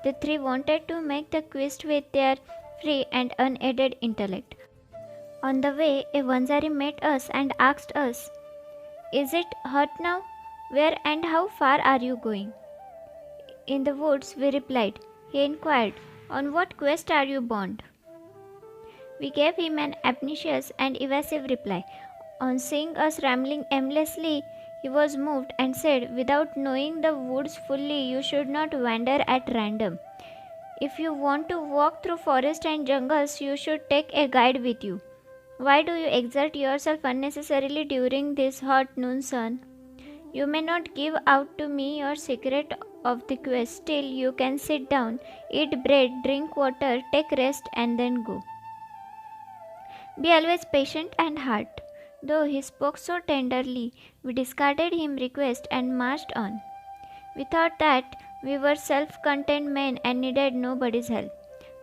The three wanted to make the quest with their free and unaided intellect. On the way, a Vanzari met us and asked us, "Is it hot now? Where and how far are you going?" "In the woods," we replied. He inquired, "On what quest are you bound?" We gave him an ambitious and evasive reply. On seeing us rambling aimlessly, he was moved and said, "Without knowing the woods fully, you should not wander at random. If you want to walk through forest and jungles, you should take a guide with you. Why do you exert yourself unnecessarily during this hot noon sun? You may not give out to me your secret of the quest till you can sit down, eat bread, drink water, take rest, and then go. Be always patient and hard." Though he spoke so tenderly, we discarded his request and marched on. We thought that we were self-contained men and needed nobody's help.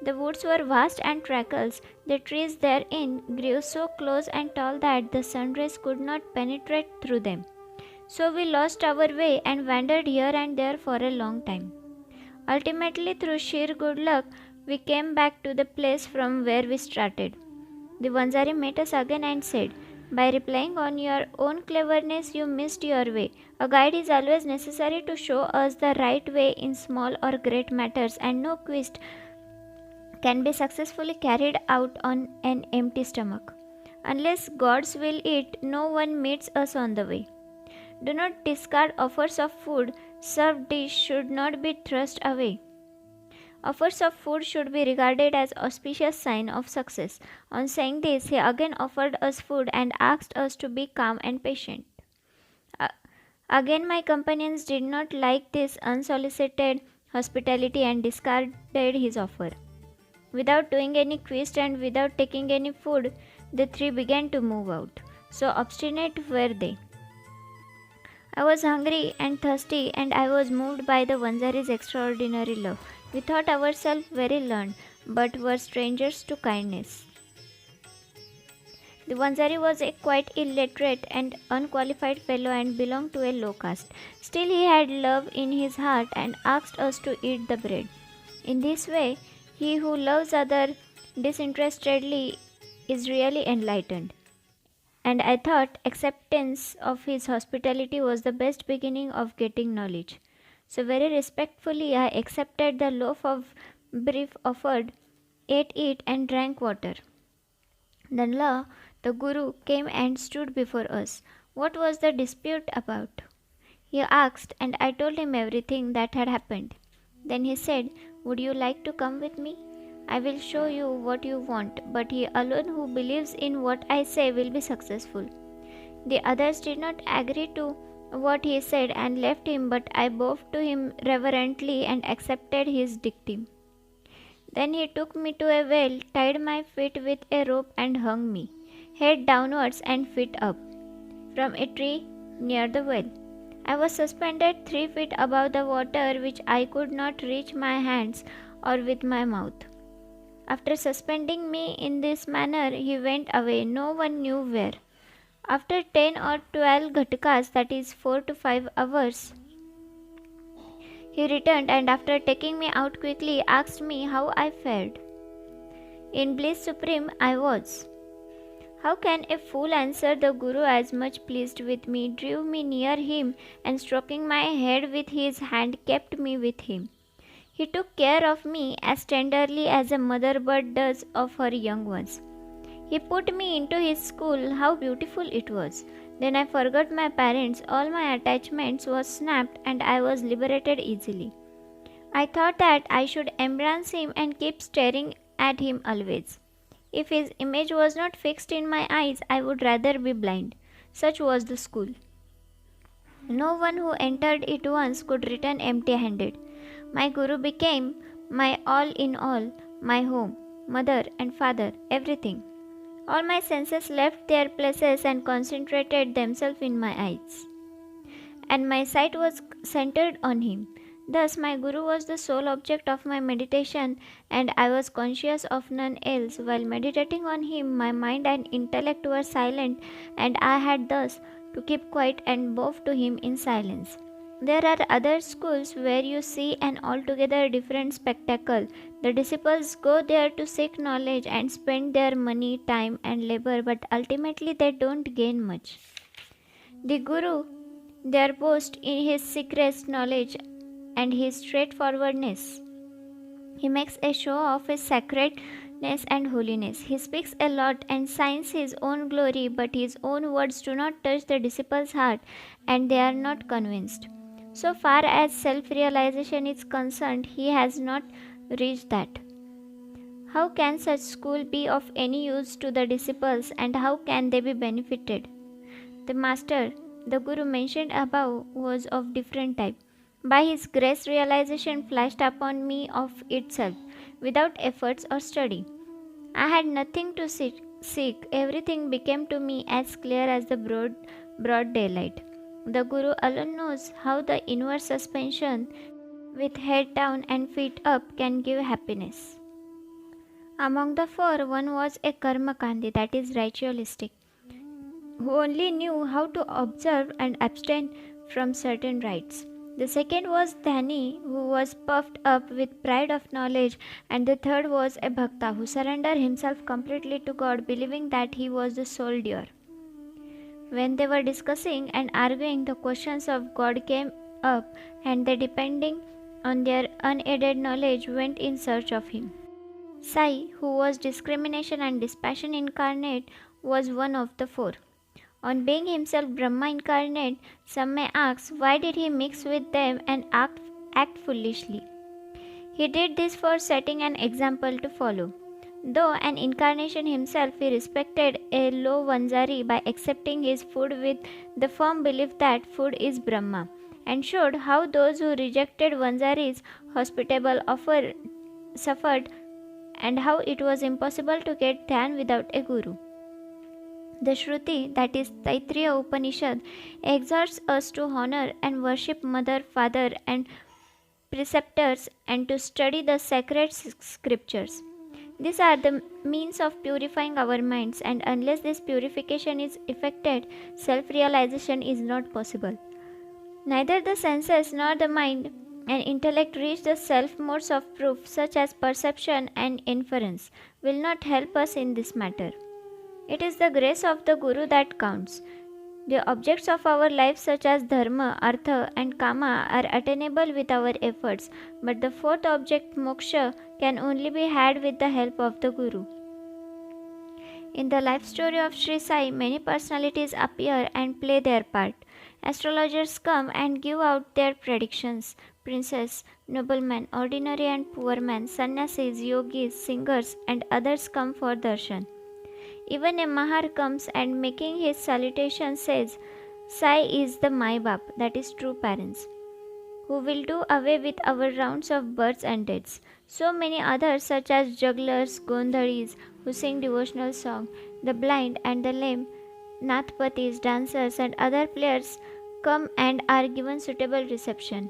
The woods were vast and trackless. The trees therein grew so close and tall that the sun rays could not penetrate through them. So we lost our way and wandered here and there for a long time. Ultimately, through sheer good luck, we came back to the place from where we started. The Vanzari met us again and said, "By relying on your own cleverness, you missed your way. A guide is always necessary to show us the right way in small or great matters, and no quest can be successfully carried out on an empty stomach. Unless God's will it, no one meets us on the way. Do not discard offers of food. Served dish should not be thrust away. Offers of food should be regarded as auspicious sign of success." On saying this, he again offered us food and asked us to be calm and patient. Again my companions did not like this unsolicited hospitality and discarded his offer. Without doing any quest and without taking any food, the three began to move out. So obstinate were they. I was hungry and thirsty, and I was moved by the Vanzari's extraordinary love. We thought ourselves very learned, but were strangers to kindness. The Vanzari was a quite illiterate and unqualified fellow and belonged to a low caste. Still he had love in his heart and asked us to eat the bread. In this way, he who loves others disinterestedly is really enlightened. And I thought acceptance of his hospitality was the best beginning of getting knowledge. So very respectfully I accepted the loaf of bread offered, ate it and drank water. Then the Guru, came and stood before us. What was the dispute about? He asked, and I told him everything that had happened. Then he said, "Would you like to come with me? I will show you what you want, but he alone who believes in what I say will be successful." The others did not agree to what he said and left him, but I bowed to him reverently and accepted his dictum. Then he took me to a well, tied my feet with a rope and hung me, head downwards and feet up, from a tree near the well. I was suspended 3 feet above the water, which I could not reach my hands or with my mouth. After suspending me in this manner, he went away, no one knew where. After 10 or 12 ghatkas, that is 4 to 5 hours, he returned and after taking me out quickly asked me how I fared. In bliss supreme I was. How can a fool answer? The Guru, as much pleased with me, drew me near him and stroking my head with his hand kept me with him. He took care of me as tenderly as a mother bird does of her young ones. He put me into his school. How beautiful it was! Then I forgot my parents, all my attachments was snapped and I was liberated easily. I thought that I should embrace him and keep staring at him always. If his image was not fixed in my eyes, I would rather be blind. Such was the school. No one who entered it once could return empty-handed. My Guru became my all in all, my home, mother and father, everything. All my senses left their places and concentrated themselves in my eyes, and my sight was centered on him. Thus my Guru was the sole object of my meditation, and I was conscious of none else. While meditating on him, my mind and intellect were silent, and I had thus to keep quiet and bow to him in silence. There are other schools where you see an altogether different spectacle. The disciples go there to seek knowledge and spend their money, time, and labor, but ultimately they don't gain much. The Guru there boasts in his secret knowledge and his straightforwardness. He makes a show of his sacredness and holiness. He speaks a lot and signs his own glory, but his own words do not touch the disciples' heart, and they are not convinced. So far as self-realization is concerned, he has not reached that. How can such school be of any use to the disciples, and how can they be benefited? The master, the Guru mentioned above, was of different type. By his grace, realization flashed upon me of itself, without efforts or study. I had nothing to seek. Everything became to me as clear as the broad daylight. The Guru alone knows how the inward suspension, with head down and feet up, can give happiness. Among the four, one was a karmakandi, that is ritualistic, who only knew how to observe and abstain from certain rites. The second was Dhani, who was puffed up with pride of knowledge, and the third was a Bhakta, who surrendered himself completely to God, believing that he was the sole doer. When they were discussing and arguing, the questions of God came up, and they, depending on their unaided knowledge, went in search of him. Sai, who was discrimination and dispassion incarnate, was one of the four. On being himself Brahma incarnate, some may ask, why did he mix with them and act foolishly? He did this for setting an example to follow. Though an incarnation himself, he respected a low Vanzari by accepting his food with the firm belief that food is Brahma, and showed how those who rejected Vanzari's hospitable offer suffered, and how it was impossible to get dhyan without a guru. The Shruti, that is Taittiriya Upanishad, exhorts us to honor and worship mother, father, and preceptors, and to study the sacred scriptures. These are the means of purifying our minds, and unless this purification is effected, self-realization is not possible. Neither the senses nor the mind and intellect reach the self-modes of proof, such as perception and inference, will not help us in this matter. It is the grace of the Guru that counts. The objects of our life, such as dharma, artha, and kama, are attainable with our efforts, but the fourth object, moksha, can only be had with the help of the Guru. In the life story of Sri Sai, many personalities appear and play their part. Astrologers come and give out their predictions. Princes, noblemen, ordinary and poor men, sannyasis, yogis, singers, and others come for darshan. Even a Mahar comes and, making his salutation, says, Sai is the Mai Bap, that is true parents, who will do away with our rounds of births and deaths. So many others, such as jugglers, gondharis, who sing devotional song, the blind and the lame, nathpatis, dancers, and other players come and are given suitable reception.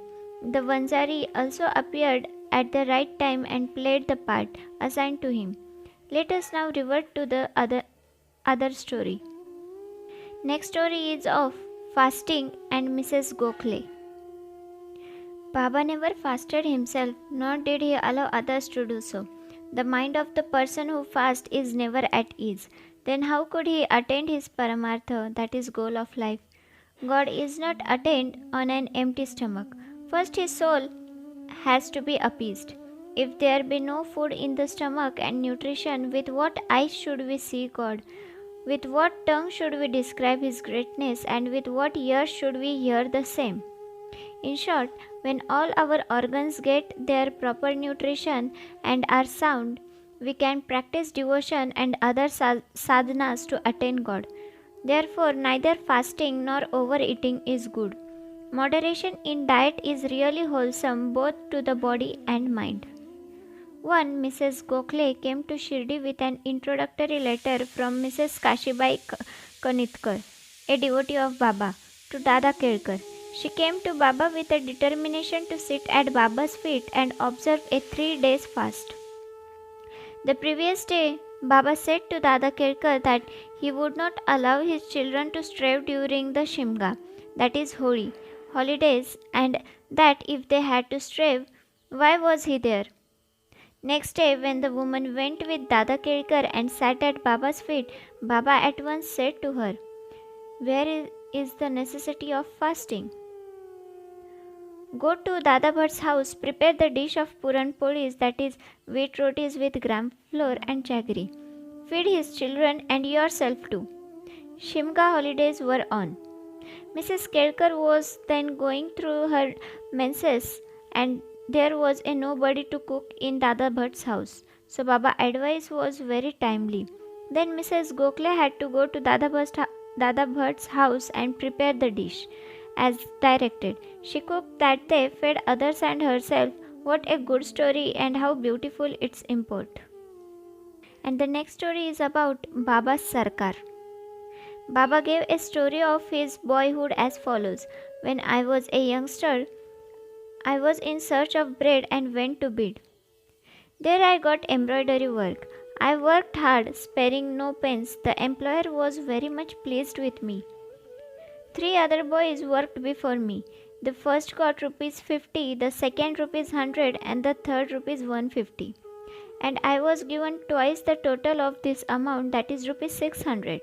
The Vanzari also appeared at the right time and played the part assigned to him. Let us now revert to the other story. Next story is of fasting and Mrs. Gokhale. Baba never fasted himself, nor did he allow others to do so. The mind of the person who fasts is never at ease. Then how could he attain his paramartha, that is goal of life? God is not attained on an empty stomach. First his soul has to be appeased. If there be no food in the stomach and nutrition, with what eyes should we see God? With what tongue should we describe His greatness, and with what ears should we hear the same? In short, when all our organs get their proper nutrition and are sound, we can practice devotion and other sadhanas to attain God. Therefore, neither fasting nor overeating is good. Moderation in diet is really wholesome both to the body and mind. One Mrs. Gokhale came to Shirdi with an introductory letter from Mrs. Kashibai Kanitkar, a devotee of Baba, to Dada Kelkar. She came to Baba with a determination to sit at Baba's feet and observe a 3 days fast. The previous day, Baba said to Dada Kelkar that he would not allow his children to stray during the Shimga, that is Holi, holidays, and that if they had to stray, why was he there? Next day, when the woman went with Dada Kelkar and sat at Baba's feet, Baba at once said to her, "Where is the necessity of fasting? Go to Dada Bhatt's house, prepare the dish of Puran Polis, that is, wheat rotis with gram flour and jaggery. Feed his children and yourself too." Shimga holidays were on. Mrs. Kelkar was then going through her menses, and there was a nobody to cook in Dada Bhatt's house. So Baba's advice was very timely. Then Mrs. Gokhale had to go to Dada Bhatt's house and prepare the dish as directed. She cooked that day, fed others and herself. What a good story, and how beautiful its import. And the next story is about Baba's Sarkar. Baba gave a story of his boyhood as follows. When I was a youngster, I was in search of bread and went to bid. There I got embroidery work. I worked hard, sparing no pence. The employer was very much pleased with me. 3 other boys worked before me. The first got rupees 50, the second rupees 100, and the third rupees 150. And I was given twice the total of this amount, that is rupees 600.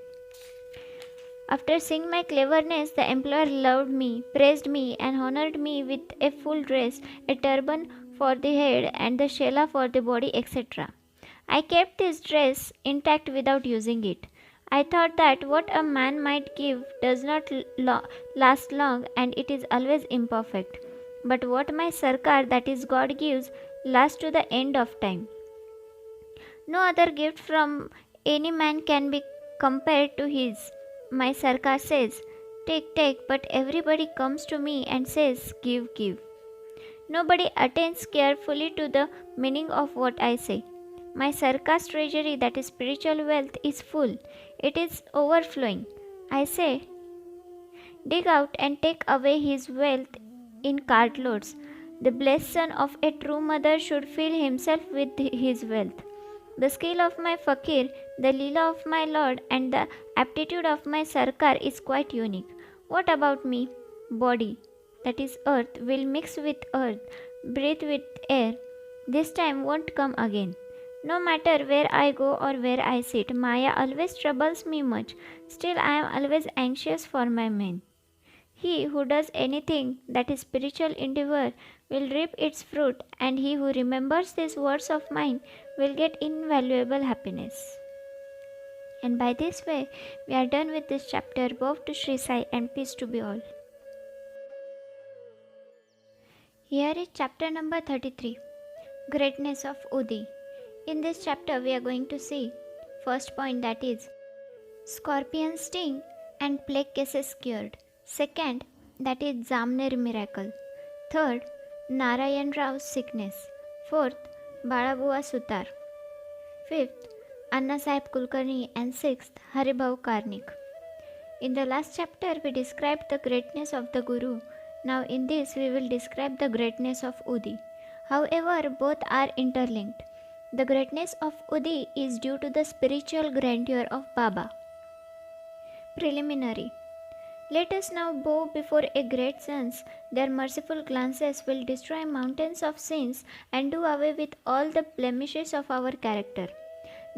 After seeing my cleverness, the employer loved me, praised me, and honored me with a full dress, a turban for the head, and the shela for the body, etc. I kept this dress intact without using it. I thought that what a man might give does not last long, and it is always imperfect. But what my Sarkar, that is God, gives lasts to the end of time. No other gift from any man can be compared to his. My Sarkar says, "Take, take," but everybody comes to me and says, "Give, give." Nobody attends carefully to the meaning of what I say. My Sarkar's treasury, that is spiritual wealth, is full. It is overflowing. I say, dig out and take away his wealth in cartloads. The blessed son of a true mother should fill himself with his wealth. The skill of my fakir, the leela of my lord, and the aptitude of my Sarkar is quite unique. What about me? Body, that is earth, will mix with earth, breathe with air. This time won't come again. No matter where I go or where I sit, Maya always troubles me much. Still, I am always anxious for my men. He who does anything that is spiritual endeavor will reap its fruit, and he who remembers these words of mine will get invaluable happiness. And by this way, we are done with this chapter. Bow to Sri Sai and peace to be all. Here is chapter number 33, Greatness of Udi. In this chapter, we are going to see first point, that is scorpion sting and plague cases cured. Second, that is Jamner miracle. Third, Narayan Rao's sickness. Fourth, Balabua Sutar. Fifth, Anna Sahib Kulkarni, and sixth, Haribhau Karnik. In the last chapter, we described the greatness of the Guru. Now in this, we will describe the greatness of Udi. However, both are interlinked. The greatness of Udi is due to the spiritual grandeur of Baba. Preliminary. Let us now bow before a great sense. Their merciful glances will destroy mountains of sins and do away with all the blemishes of our character.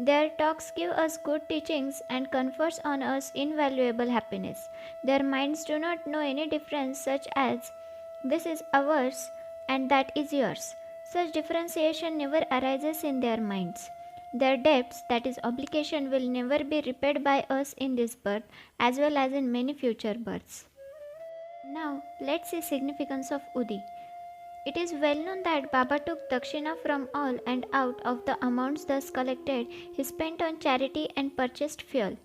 Their talks give us good teachings and confers on us invaluable happiness. Their minds do not know any difference, such as this is ours and that is yours. Such differentiation never arises in their minds. Their debts, that is obligation, will never be repaid by us in this birth as well as in many future births. Now, let's see significance of Udi. It is well known that Baba took dakshina from all, and out of the amounts thus collected, he spent on charity and purchased fuel.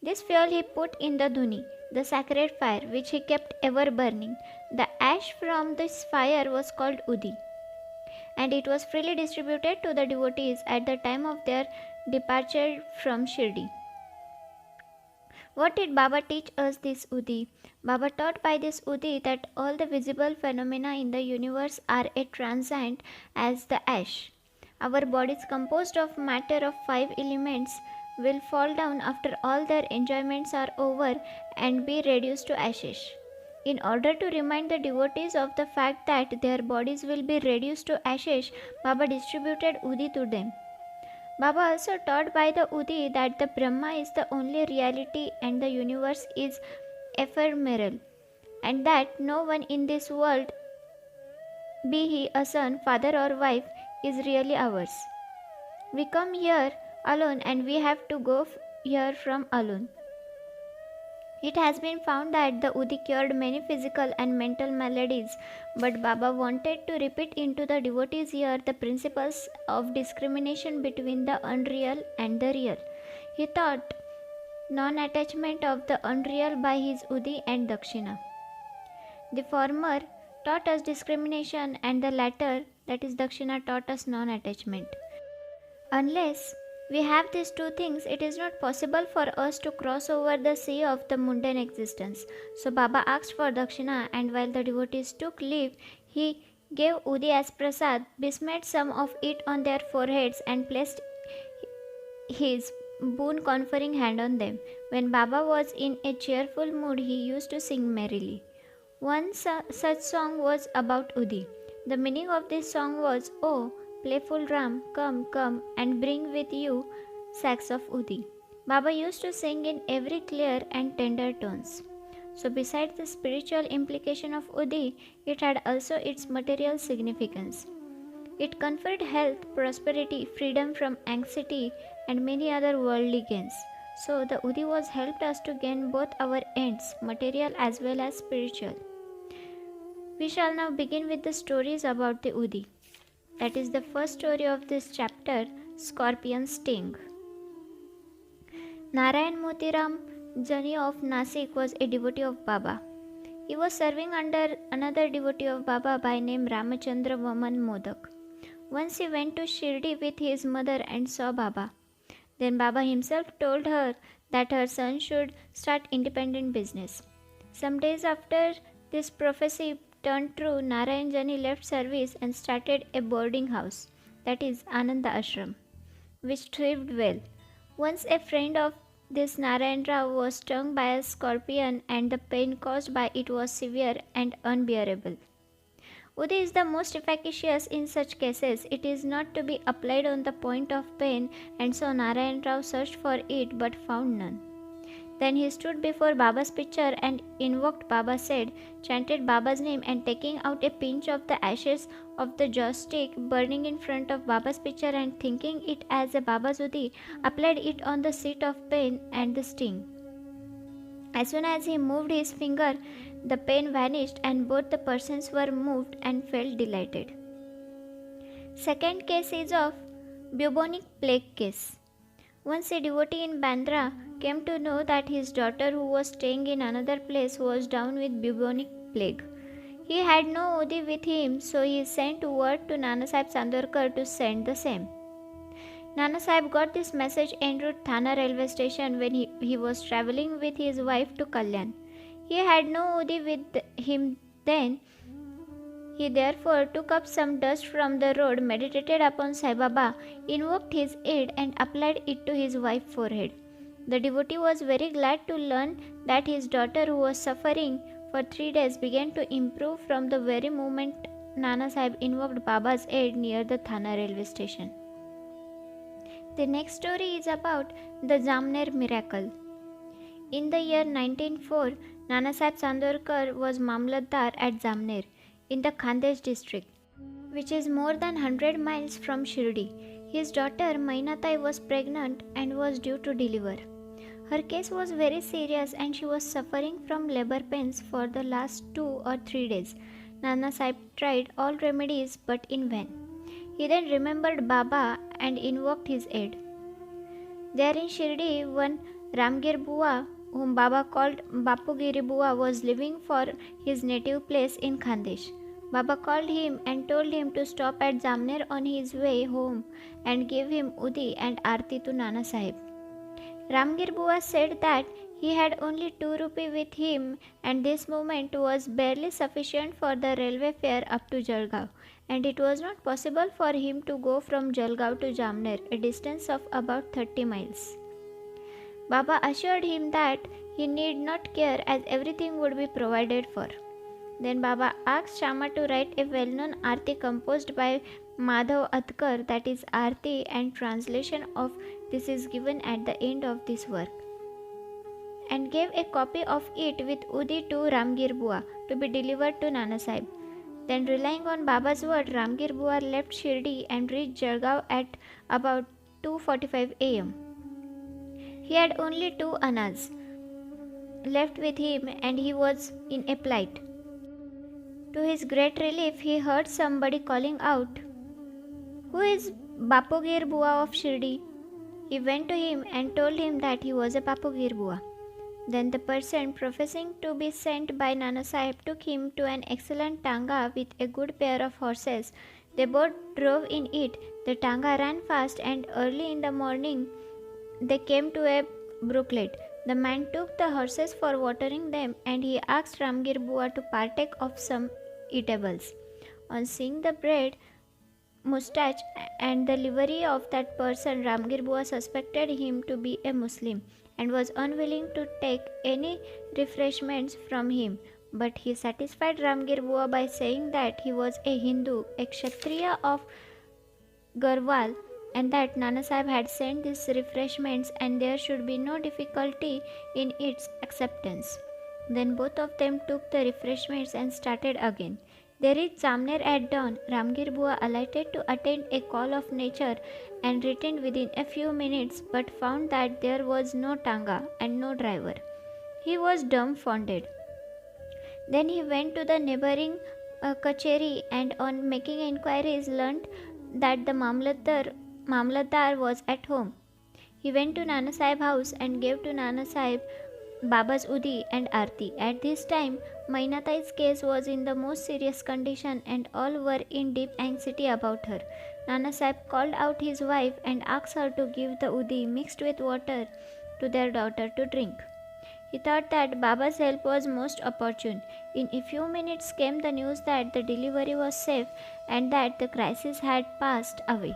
This fuel he put in the dhuni, the sacred fire, which he kept ever burning. The ash from this fire was called Udi, and it was freely distributed to the devotees at the time of their departure from Shirdi. What did Baba teach us this Udi? Baba taught by this Udi that all the visible phenomena in the universe are as transient as the ash. Our bodies composed of matter of 5 elements will fall down after all their enjoyments are over and be reduced to ashes. In order to remind the devotees of the fact that their bodies will be reduced to ashes, Baba distributed Udi to them. Baba also taught by the Udi that the Brahma is the only reality and the universe is ephemeral, and that no one in this world, be he a son, father, or wife, is really ours. We come here alone and we have to go here from alone. It has been found that the Udi cured many physical and mental maladies, but Baba wanted to repeat into the devotees' ear the principles of discrimination between the unreal and the real. He taught non-attachment of the unreal by his Udi and Dakshina. The former taught us discrimination and the latter, that is Dakshina, taught us non-attachment. Unless we have these two things, it is not possible for us to cross over the sea of the mundane existence. So Baba asked for Dakshina, and while the devotees took leave, he gave Udi as prasad, besmeared some of it on their foreheads, and placed his boon conferring hand on them. When Baba was in a cheerful mood, he used to sing merrily. One such song was about Udi. The meaning of this song was, "Oh, playful Ram, come, come, and bring with you sacks of Udi." Baba used to sing in every clear and tender tones. So besides the spiritual implication of Udi, it had also its material significance. It conferred health, prosperity, freedom from anxiety, and many other worldly gains. So the Udi was helped us to gain both our ends, material as well as spiritual. We shall now begin with the stories about the Udi. That is the first story of this chapter, Scorpion Sting. Narayan Motiram Jani of Nasik was a devotee of Baba. He was serving under another devotee of Baba by name Ramachandra Vaman Modak. Once he went to Shirdi with his mother and saw Baba. Then Baba himself told her that her son should start independent business. Some days after this prophecy turned true, Narayan Jani left service and started a boarding house, that is Ananda Ashram, which thrived well. Once a friend of this Narayan Rao was stung by a scorpion and the pain caused by it was severe and unbearable. Udi is the most efficacious in such cases. It is not to be applied on the point of pain, and so Narayan Rao searched for it but found none. Then he stood before Baba's picture and invoked Baba, said, chanted Baba's name, and taking out a pinch of the ashes of the joss stick burning in front of Baba's picture and thinking it as a Baba's Udi, applied it on the seat of pain and the sting. As soon as he moved his finger, the pain vanished and both the persons were moved and felt delighted. Second case is of bubonic plague case. Once a devotee in Bandra came to know that his daughter, who was staying in another place, was down with bubonic plague. He had no Udi with him, so he sent word to Nana Sahib Sandorkar to send the same. Nana Sahib got this message en route Thana railway station when he was travelling with his wife to Kalyan. He had no Udi with him then. He therefore took up some dust from the road, meditated upon Sai Baba, invoked his aid and applied it to his wife's forehead. The devotee was very glad to learn that his daughter, who was suffering for 3 days, began to improve from the very moment Nana Sahib invoked Baba's aid near the Thana railway station. The next story is about the Jamner miracle. In the year 1904, Nana Sahib Sandorkar was Mamlatdar at Jamner in the Khandesh district, which is more than 100 miles from Shirdi. His daughter Mainatai was pregnant and was due to deliver. Her case was very serious and she was suffering from labor pains for the last 2 or 3 days. Nana Sahib tried all remedies but in vain. He then remembered Baba and invoked his aid. There in Shirdi, one Ramgir Bua, whom Baba called Bapugiri Bua, was living for his native place in Khandesh. Baba called him and told him to stop at Jamner on his way home and give him Udi and Aarti to Nana Sahib. Ramgir Bua said that he had only 2 rupee with him and this movement was barely sufficient for the railway fare up to Jalgaon, and it was not possible for him to go from Jalgaon to Jamner, a distance of about 30 miles. Baba assured him that he need not care as everything would be provided for. Then Baba asked Shama to write a well-known Aarti composed by Madhav Adkar, that is Aarti, and translation of this is given at the end of this work, and gave a copy of it with Udi to Ramgir Bua to be delivered to Nana Sahib. Then, relying on Baba's word, Ramgir Bua left Shirdi and reached Jalgaon at about 2:45 am. He had only 2 annas left with him and he was in a plight. To his great relief, he heard somebody calling out, "Who is Bapugir Bua of Shirdi?" He went to him and told him that he was a Bapugir Bua. Then the person professing to be sent by Nana Sahib took him to an excellent tanga with a good pair of horses. They both drove in it. The tanga ran fast and early in the morning they came to a brooklet. The man took the horses for watering them and he asked Ramgir Bua to partake of some eatables. On seeing the bread, moustache and the livery of that person, Ramgir Bua suspected him to be a Muslim and was unwilling to take any refreshments from him. But he satisfied Ramgir Bua by saying that he was a Hindu, a Kshatriya of Garhwal, and that Nana Sahib had sent these refreshments and there should be no difficulty in its acceptance. Then both of them took the refreshments and started again. They reached Jamner at dawn. Ramgir Bua alighted to attend a call of nature and returned within a few minutes, but found that there was no tanga and no driver. He was dumbfounded. Then he went to the neighboring kacheri and on making inquiries learnt that the Mamlatdar was at home. He went to Nana Sahib house and gave to Nana Sahib Baba's Udi and Aarti. At this time, Mainatai's case was in the most serious condition and all were in deep anxiety about her. Nana Sahib called out his wife and asked her to give the Udi mixed with water to their daughter to drink. He thought that Baba's help was most opportune. In a few minutes came the news that the delivery was safe and that the crisis had passed away.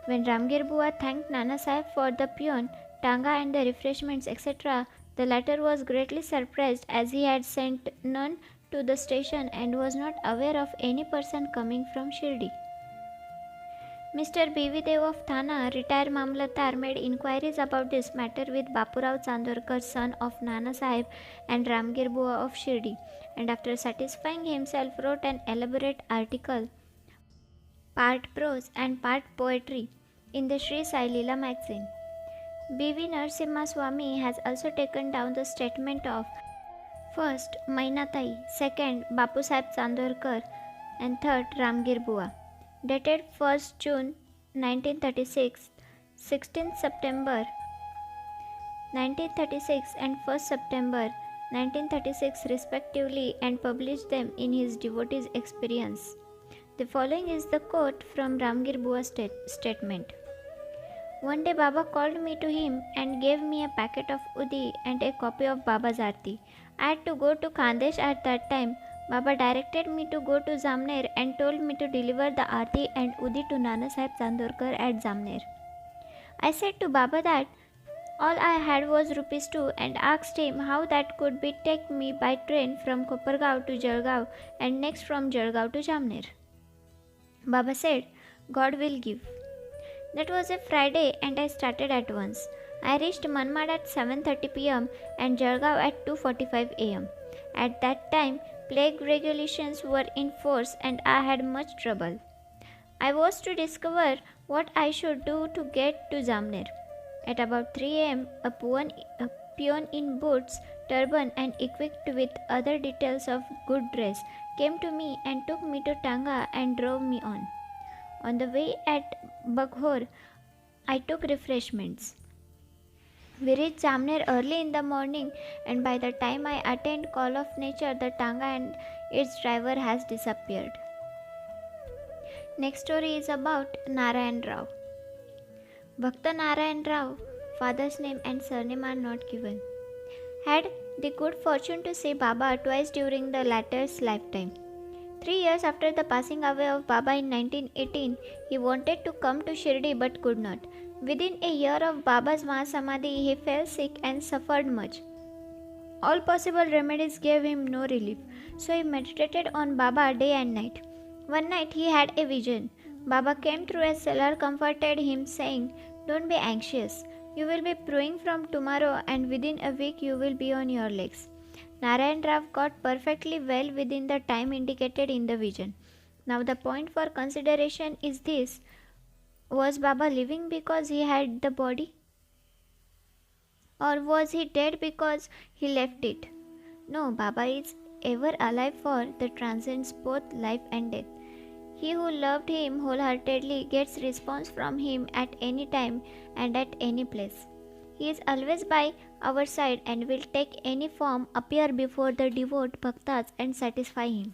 When Ramgir Bua thanked Nana Sahib for the peon, tanga and the refreshments, etc., the latter was greatly surprised as he had sent none to the station and was not aware of any person coming from Shirdi. Mr. B.V. Dev of Thana, retired Mamlatdar, made inquiries about this matter with Bapurao Chandorkar, son of Nana Sahib, and Ramgir Bua of Shirdi, and after satisfying himself wrote an elaborate article, part prose and part poetry, in the Sri Sai Leela magazine. B.V. Narasimha Swami has also taken down the statement of first Mainatai, second Bapu Sahib Chandorkar, and third Ramgir Bua. Dated 1st June 1936, 16th September 1936 and 1st September 1936 respectively, and published them in his Devotee's Experience. The following is the quote from Ramgir Bua's statement. One day Baba called me to him and gave me a packet of Udi and a copy of Baba's Aarti. I had to go to Khandesh at that time. Baba directed me to go to Jamner and told me to deliver the Aarti and Udi to Nana Sahib Chandorkar at Jamner. I said to Baba that all I had was ₹2 and asked him how that could be take me by train from Kopargaon to Jalgaon and next from Jalgaon to Jamner. Baba said, God will give. That was a Friday and I started at once. I reached Manmad at 7:30 p.m. and Jalgaon at 2:45 a.m. At that time, plague regulations were in force and I had much trouble. I was to discover what I should do to get to Jamner. At about 3 a.m., a peon in boots, turban and equipped with other details of good dress came to me and took me to Tanga and drove me on. On the way at Baghor, I took refreshments. We reached Jamner early in the morning, and by the time I attained Call of Nature, the Tanga and its driver has disappeared. Next story is about Narayan Rao. Bhakta Narayan Rao, father's name and surname are not given, had the good fortune to see Baba twice during the latter's lifetime. 3 years after the passing away of Baba in 1918, he wanted to come to Shirdi but could not. Within a year of Baba's Mahasamadhi, he fell sick and suffered much. All possible remedies gave him no relief, so he meditated on Baba day and night. One night he had a vision. Baba came through a cellar, comforted him, saying, "Don't be anxious. You will be brewing from tomorrow, and within a week you will be on your legs." Narayan Rao got perfectly well within the time indicated in the vision. Now the point for consideration is this: was Baba living because he had the body? Or was he dead because he left it? No, Baba is ever alive, for that transcends both life and death. He who loved him wholeheartedly gets response from him at any time and at any place. He is always by our side and will take any form, appear before the devout bhaktas and satisfy him.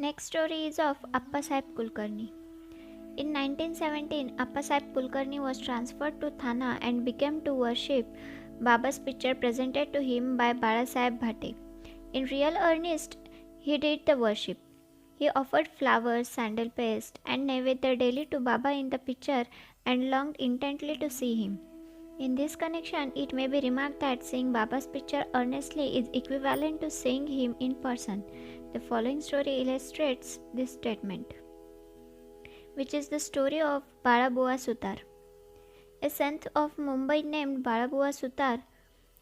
Next story is of Appasaheb Kulkarni. In 1917, Appasaheb Kulkarni was transferred to Thana and began to worship Baba's picture presented to him by Balasaheb Bhate. In real earnest, he did the worship. He offered flowers, sandal paste, and Naivedya daily to Baba in the picture and longed intently to see him. In this connection, it may be remarked that seeing Baba's picture earnestly is equivalent to seeing him in person. The following story illustrates this statement, which is the story of Balabua Sutar. A sant of Mumbai named Balabua Sutar,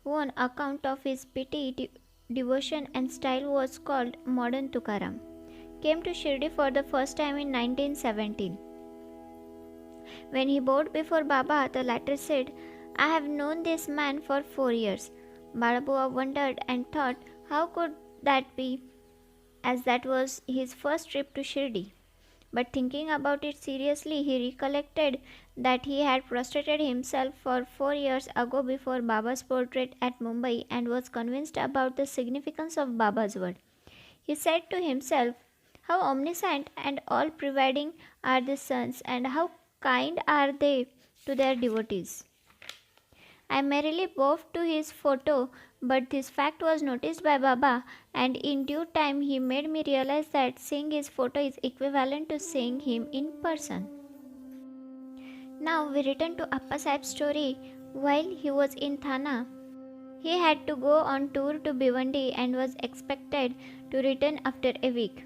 who on account of his piety, devotion and style was called Modern Tukaram, came to Shirdi for the first time in 1917. When he bowed before Baba, the latter said, "I have known this man for 4 years." Balabua wondered and thought, how could that be, as that was his first trip to Shirdi. But thinking about it seriously, he recollected that he had prostrated himself for 4 years ago before Baba's portrait at Mumbai and was convinced about the significance of Baba's word. He said to himself, "How omniscient and all-pervading are the sons, and how kind are they to their devotees. I merely bowed to his photo, but this fact was noticed by Baba, and in due time he made me realize that seeing his photo is equivalent to seeing him in person." Now we return to Appasaheb's story. While he was in Thana, he had to go on tour to Bhiwandi and was expected to return after a week.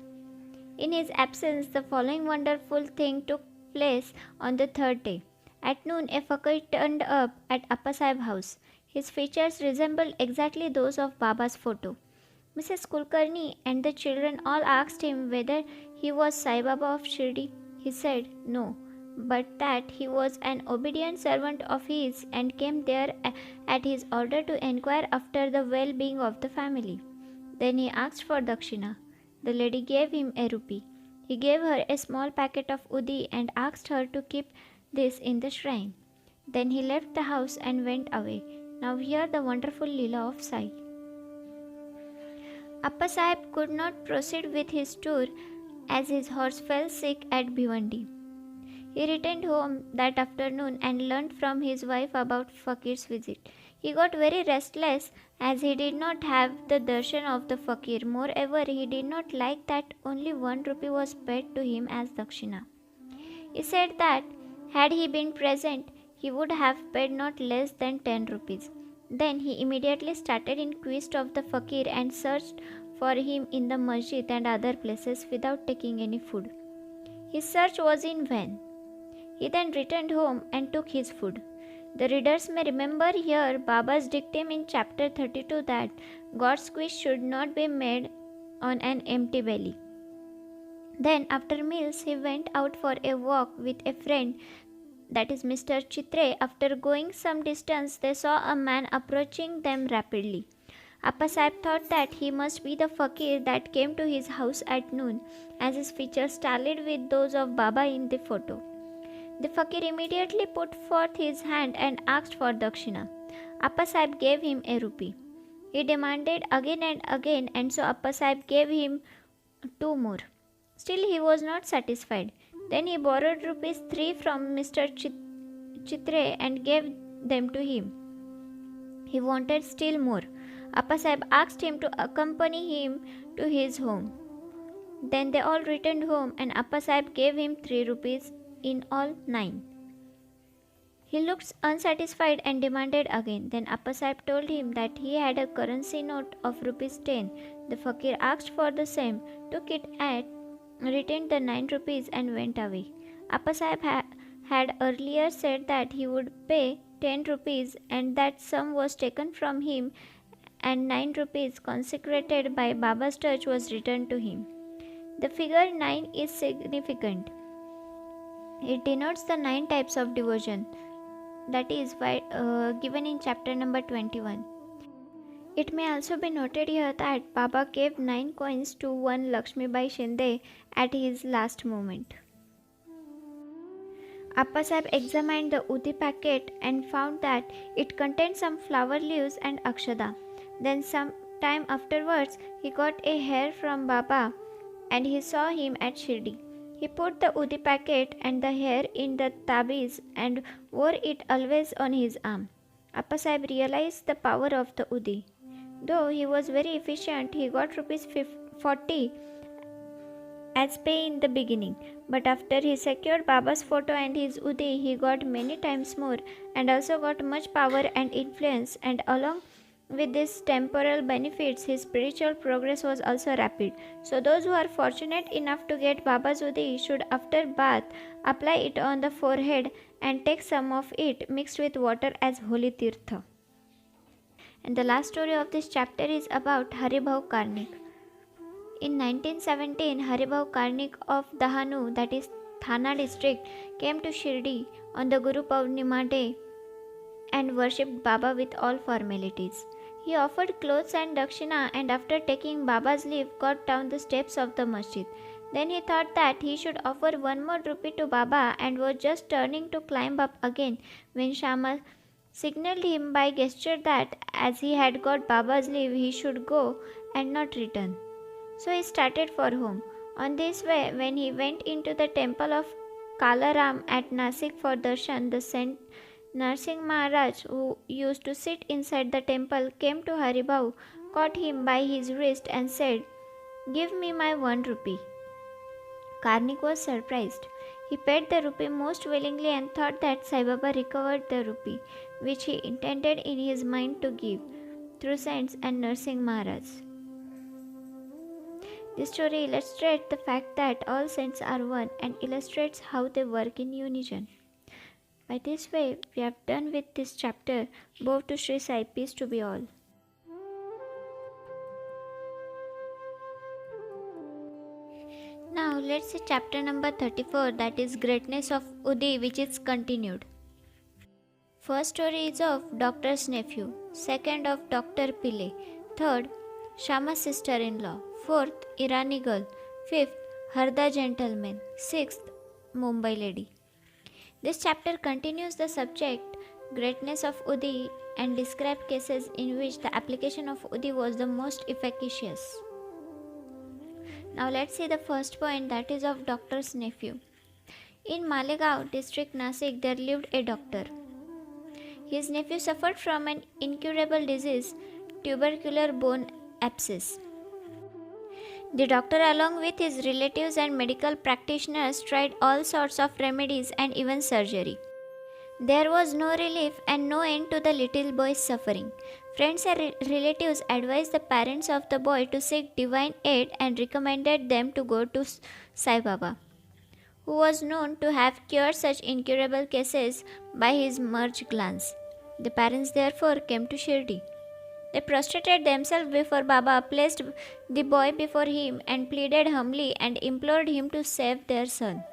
In his absence, the following wonderful thing took place on the third day. At noon, a fakir turned up at Appasaheb house. His features resembled exactly those of Baba's photo. Mrs. Kulkarni and the children all asked him whether he was Sai Baba of Shirdi. He said no, but that he was an obedient servant of his and came there at his order to inquire after the well-being of the family. Then he asked for dakshina. The lady gave him a rupee. He gave her a small packet of udi and asked her to keep this in the shrine. Then he left the house and went away. Now hear the wonderful Leela of Sai. Appasaheb could not proceed with his tour as his horse fell sick at Bhiwandi. He returned home that afternoon and learnt from his wife about Fakir's visit. He got very restless as he did not have the darshan of the Fakir. Moreover, he did not like that only 1 rupee was paid to him as dakshina. He said that had he been present, he would have paid not less than 10 rupees. Then he immediately started in quest of the Fakir and searched for him in the masjid and other places without taking any food. His search was in vain. He then returned home and took his food. The readers may remember here Baba's dictum in chapter 32 that God's wish should not be made on an empty belly. Then after meals he went out for a walk with a friend, that is Mr. Chitre. After going some distance they saw a man approaching them rapidly. Appasaheb thought that he must be the fakir that came to his house at noon, as his features tallied with those of Baba in the photo. The fakir immediately put forth his hand and asked for dakshina. Appasaheb gave him a rupee. He demanded again and again, and so Appasaheb gave him 2 more. Still he was not satisfied. Then he borrowed rupees 3 from Mr. Chitre and gave them to him. He wanted still more. Appasaheb asked him to accompany him to his home. Then they all returned home and Appa Sahib gave him 3 rupees, in all 9. He looked unsatisfied and demanded again. Then Appa Sahib told him that he had a currency note of rupees 10. The fakir asked for the same, took it at, returned the 9 rupees and went away. Appa Sahib had earlier said that he would pay 10 rupees and that sum was taken from him and 9 rupees consecrated by Baba's touch was returned to him. The figure 9 is significant. It denotes the 9 types of devotion that is given in chapter number 21. It may also be noted here that Baba gave 9 coins to one Lakshmibai Shinde at his last moment. Appa Sahib examined the Udi packet and found that it contained some flower leaves and akshada. Then some time afterwards he got a hair from Baba and he saw him at Shirdi. He put the Udi packet and the hair in the tabiz and wore it always on his arm. Appa Sahib realized the power of the Udi. Though he was very efficient, he got rupees 40 as pay in the beginning. But after he secured Baba's photo and his Udi, he got many times more and also got much power and influence, and along with these temporal benefits, his spiritual progress was also rapid. So those who are fortunate enough to get Baba's Udi should after bath apply it on the forehead and take some of it mixed with water as holy tirtha. And the last story of this chapter is about Haribhau Karnik. In 1917, Haribhau Karnik of Dahanu, that is Thana district, came to Shirdi on the Guru Purnima day and worshipped Baba with all formalities. He offered clothes and dakshina and after taking Baba's leave got down the steps of the masjid. Then he thought that he should offer 1 more rupee to Baba and was just turning to climb up again when Shama signaled him by gesture that as he had got Baba's leave he should go and not return. So he started for home. On this way, when he went into the temple of Kalaram at Nasik for darshan, the Saint Narsingh Maharaj, who used to sit inside the temple, came to Haribhau, caught him by his wrist and said, "Give me my 1 rupee." Karnik was surprised. He paid the rupee most willingly and thought that Sai Baba recovered the rupee, which he intended in his mind to give, through saints and Narsingh Maharaj. This story illustrates the fact that all saints are one and illustrates how they work in unison. By this way, we have done with this chapter. Bow to Sri Sai, peace to be all. Now let's see chapter number 34, that is Greatness of Udi, which is continued. First story is of Doctor's nephew, second of Dr. Pillai, third Shama's sister-in-law, fourth Irani girl, fifth Harda gentleman, sixth Mumbai lady. This chapter continues the subject Greatness of Udi and describes cases in which the application of Udi was the most efficacious. Now let's see the first point, that is of doctor's nephew. In Malegaon district Nasik there lived a doctor. His nephew suffered from an incurable disease, tubercular bone abscess. The doctor along with his relatives and medical practitioners tried all sorts of remedies and even surgery. There was no relief and no end to the little boy's suffering. Friends and relatives advised the parents of the boy to seek divine aid and recommended them to go to Sai Baba, who was known to have cured such incurable cases by his merged glance. The parents therefore came to Shirdi. They prostrated themselves before Baba, placed the boy before him and pleaded humbly and implored him to save their son.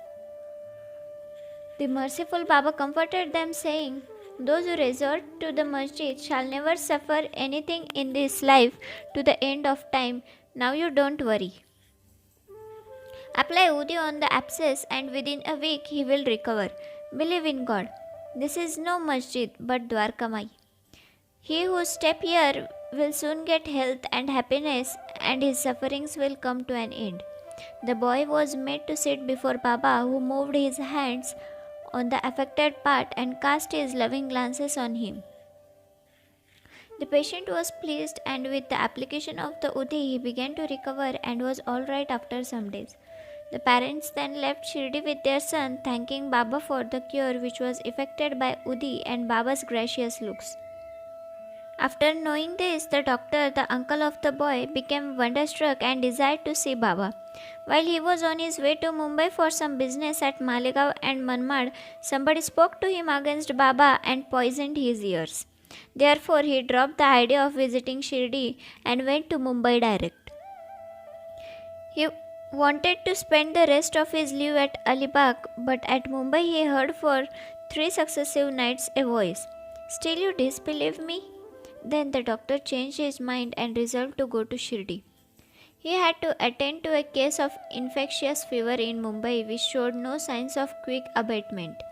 The merciful Baba comforted them, saying, "Those who resort to the masjid shall never suffer anything in this life to the end of time. Now you don't worry. Apply Udi on the abscess and within a week he will recover. Believe in God. This is no masjid but Dwarkamai. He who step here will soon get health and happiness and his sufferings will come to an end." The boy was made to sit before Baba, who moved his hands on the affected part and cast his loving glances on him. The patient was pleased, and with the application of the Udi, he began to recover and was all right after some days. The parents then left Shirdi with their son, thanking Baba for the cure which was effected by Udi and Baba's gracious looks. After knowing this, the doctor, the uncle of the boy, became wonderstruck and desired to see Baba. While he was on his way to Mumbai for some business at Malegaon and Manmad, somebody spoke to him against Baba and poisoned his ears. Therefore, he dropped the idea of visiting Shirdi and went to Mumbai direct. He wanted to spend the rest of his leave at Alibag, but at Mumbai he heard for 3 successive nights a voice. "Still you disbelieve me?" Then the doctor changed his mind and resolved to go to Shirdi. He had to attend to a case of infectious fever in Mumbai which showed no signs of quick abatement.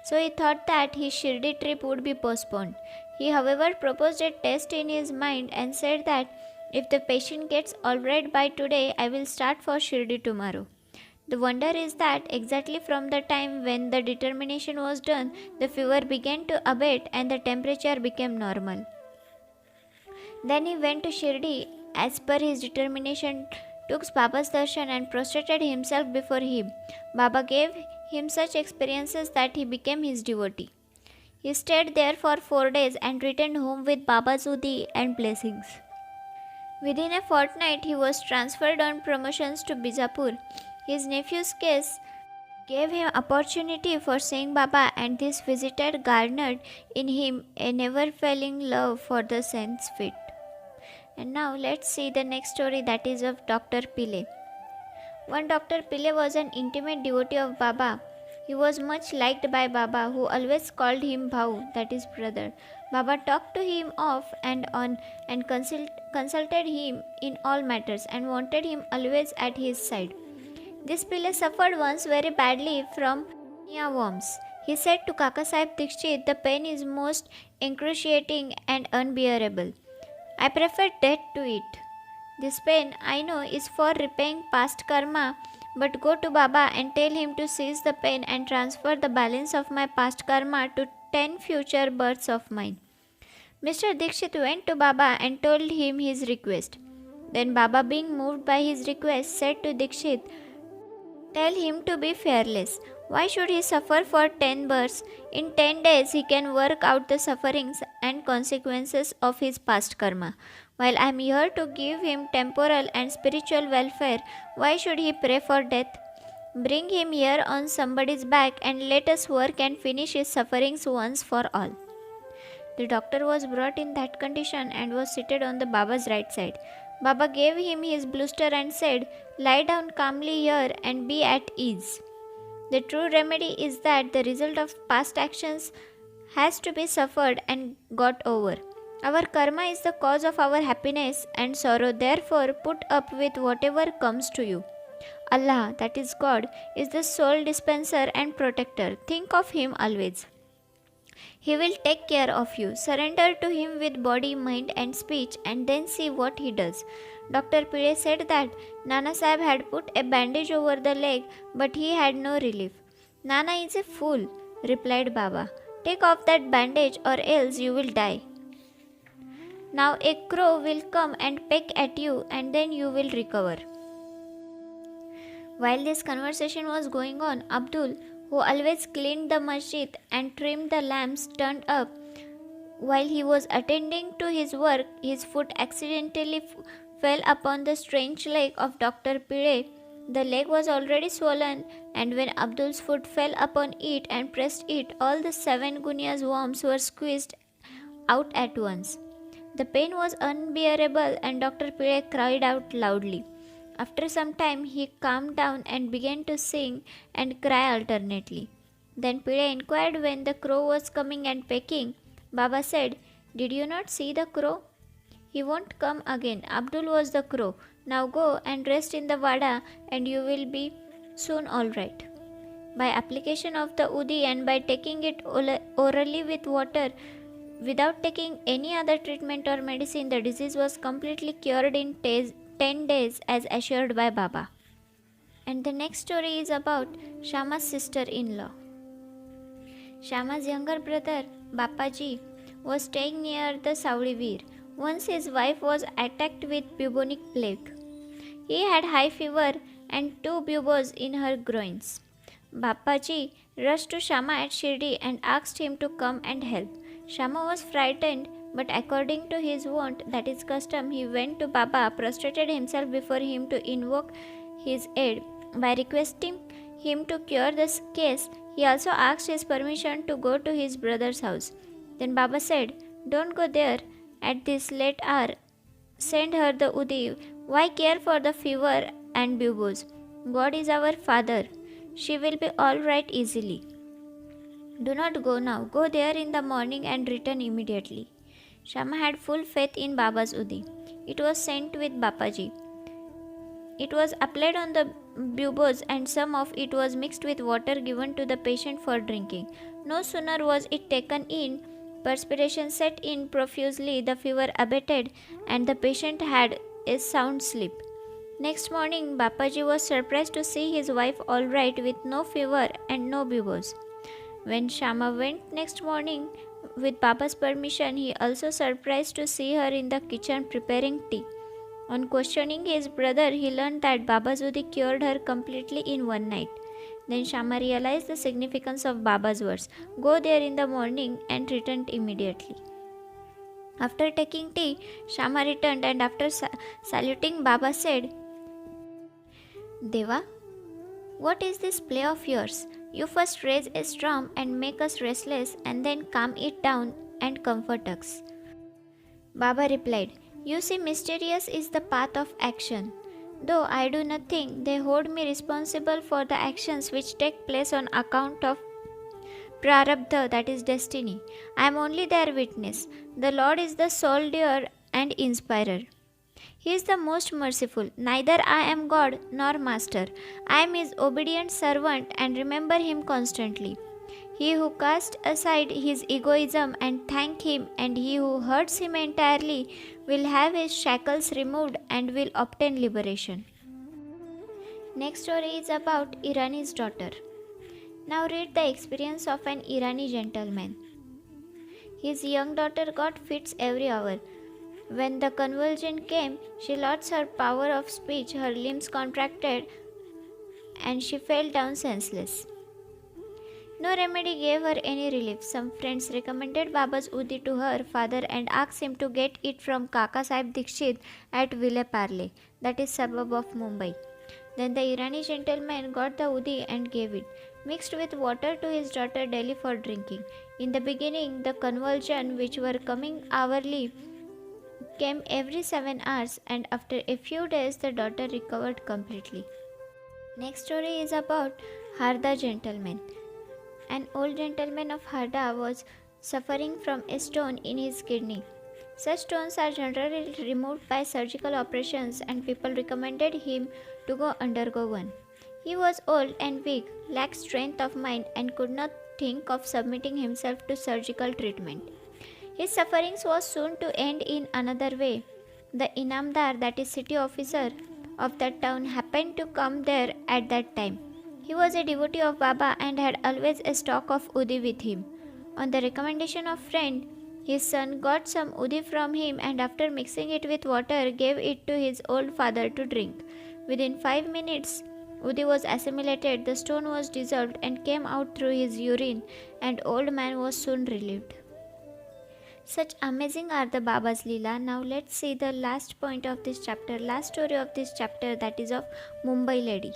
So he thought that his Shirdi trip would be postponed. He, however, proposed a test in his mind and said that if the patient gets alright by today, I will start for Shirdi tomorrow. The wonder is that exactly from the time when the determination was done, the fever began to abate and the temperature became normal. Then he went to Shirdi as per his determination, took Baba's darshan and prostrated himself before him. Baba gave him such experiences that he became his devotee. He stayed there for 4 days and returned home with Baba's Udi and blessings. Within a fortnight, he was transferred on promotions to Bijapur. His nephew's case gave him opportunity for seeing Baba, and this visit garnered in him a never-failing love for the saint's feet. And now let's see the next story, that is of Dr. Pillai. One Dr. Pillai was an intimate devotee of Baba. He was much liked by Baba, who always called him Bhau, that is brother. Baba talked to him off and on and consulted him in all matters and wanted him always at his side. This Pillai suffered once very badly from pneumonia worms. He said to Kakasaheb Dikshit, "The pain is most excruciating and unbearable. I prefer death to it. This pain, I know, is for repaying past karma, but go to Baba and tell him to cease the pain and transfer the balance of my past karma to 10 future births of mine." Mr. Dikshit went to Baba and told him his request. Then Baba, being moved by his request, said to Dikshit, "Tell him to be fearless. Why should he suffer for 10 births? In 10 days he can work out the sufferings and consequences of his past karma. While I am here to give him temporal and spiritual welfare, why should he pray for death? Bring him here on somebody's back and let us work and finish his sufferings once for all." The doctor was brought in that condition and was seated on the Baba's right side. Baba gave him his blister and said, "Lie down calmly here and be at ease. The true remedy is that the result of past actions has to be suffered and got over. Our karma is the cause of our happiness and sorrow, therefore put up with whatever comes to you. Allah, that is God, is the sole dispenser and protector. Think of Him always. He will take care of you. Surrender to Him with body, mind and speech and then see what He does." Dr. Pillai said that Nana Sahib had put a bandage over the leg, but he had no relief. "Nana is a fool," replied Baba. "Take off that bandage or else you will die. Now a crow will come and peck at you and then you will recover." While this conversation was going on, Abdul, who always cleaned the masjid and trimmed the lamps, turned up. While he was attending to his work, his foot accidentally fell upon the strange leg of Dr. Pillai. The leg was already swollen, and when Abdul's foot fell upon it and pressed it, all the 7 Gunia's worms were squeezed out at once. The pain was unbearable, and Dr. Pillai cried out loudly. After some time, he calmed down and began to sing and cry alternately. Then Pillai inquired when the crow was coming and pecking. Baba said, "Did you not see the crow? He won't come again. Abdul was the crow. Now go and rest in the vada and you will be soon all right." By application of the Udi and by taking it orally with water, without taking any other treatment or medicine, the disease was completely cured in 10 days as assured by Baba. And the next story is about Shama's sister-in-law. Shama's younger brother, Bapaji, was staying near the Saudi. Once his wife was attacked with bubonic plague. He had high fever and 2 buboes in her groins. Bapaji rushed to Shama at Shirdi and asked him to come and help. Shama was frightened, but according to his wont, that is custom, he went to Baba, prostrated himself before him to invoke his aid. By requesting him to cure the case, he also asked his permission to go to his brother's house. Then Baba said, "Don't go there at this late hour. Send her the Udi. Why care for the fever and buboes? God is our Father. She will be all right easily. Do not go now. Go there in the morning and return immediately." Shama had full faith in Baba's Udi. It was sent with Bapaji. It was applied on the buboes and some of it was mixed with water given to the patient for drinking. No sooner was it taken in, perspiration set in profusely, the fever abated, and the patient had a sound sleep. Next morning, Bapaji was surprised to see his wife all right with no fever and no buboes. When Shama went next morning, with Baba's permission, he also surprised to see her in the kitchen preparing tea. On questioning his brother, he learned that Baba's Udi cured her completely in one night. Then Shama realized the significance of Baba's words, "Go there in the morning," and returned immediately. After taking tea, Shama returned and after saluting Baba said, "Deva, what is this play of yours? You first raise a storm and make us restless and then calm it down and comfort us." Baba replied, "You see, mysterious is the path of action. Though I do nothing, they hold me responsible for the actions which take place on account of prarabdha, that is destiny. I am only their witness. The Lord is the sole doer and inspirer. He is the most merciful. Neither I am God nor master. I am his obedient servant and remember him constantly. He who casts aside his egoism and thank him, and he who hurts him entirely, will have his shackles removed and will obtain liberation." Next story is about Irani's daughter. Now read the experience of an Irani gentleman. His young daughter got fits every hour. When the convulsion came, she lost her power of speech, her limbs contracted, and she fell down senseless. No remedy gave her any relief. Some friends recommended Baba's Udi to her father and asked him to get it from Kaka Sahib Dikshit at Villeparle, that is suburb of Mumbai. Then the Irani gentleman got the Udi and gave it, mixed with water, to his daughter daily for drinking. In the beginning, the convulsion, which were coming hourly, came every 7 hours, and after a few days the daughter recovered completely. Next story is about Harda gentleman. An old gentleman of Harda was suffering from a stone in his kidney. Such stones are generally removed by surgical operations, and people recommended him to go undergo one. He was old and weak, lacked strength of mind, and could not think of submitting himself to surgical treatment. His sufferings was soon to end in another way. The Inamdar, that is city officer of that town, happened to come there at that time. He was a devotee of Baba and had always a stock of Udi with him. On the recommendation of friend, his son got some Udi from him and after mixing it with water gave it to his old father to drink. Within 5 minutes, Udi was assimilated, the stone was dissolved and came out through his urine, and old man was soon relieved. Such amazing are the Baba's Leela. Now let's see the last point of this chapter, last story of this chapter, that is of Mumbai lady.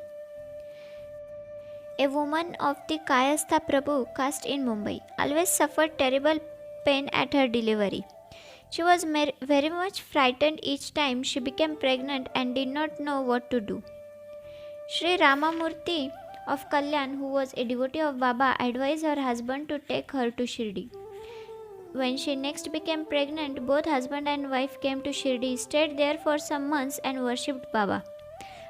A woman of the Kayastha Prabhu caste in Mumbai always suffered terrible pain at her delivery. She was very much frightened each time she became pregnant and did not know what to do. Sri Ramamurthy of Kalyan, who was a devotee of Baba, advised her husband to take her to Shirdi. When she next became pregnant, both husband and wife came to Shirdi, stayed there for some months and worshipped Baba.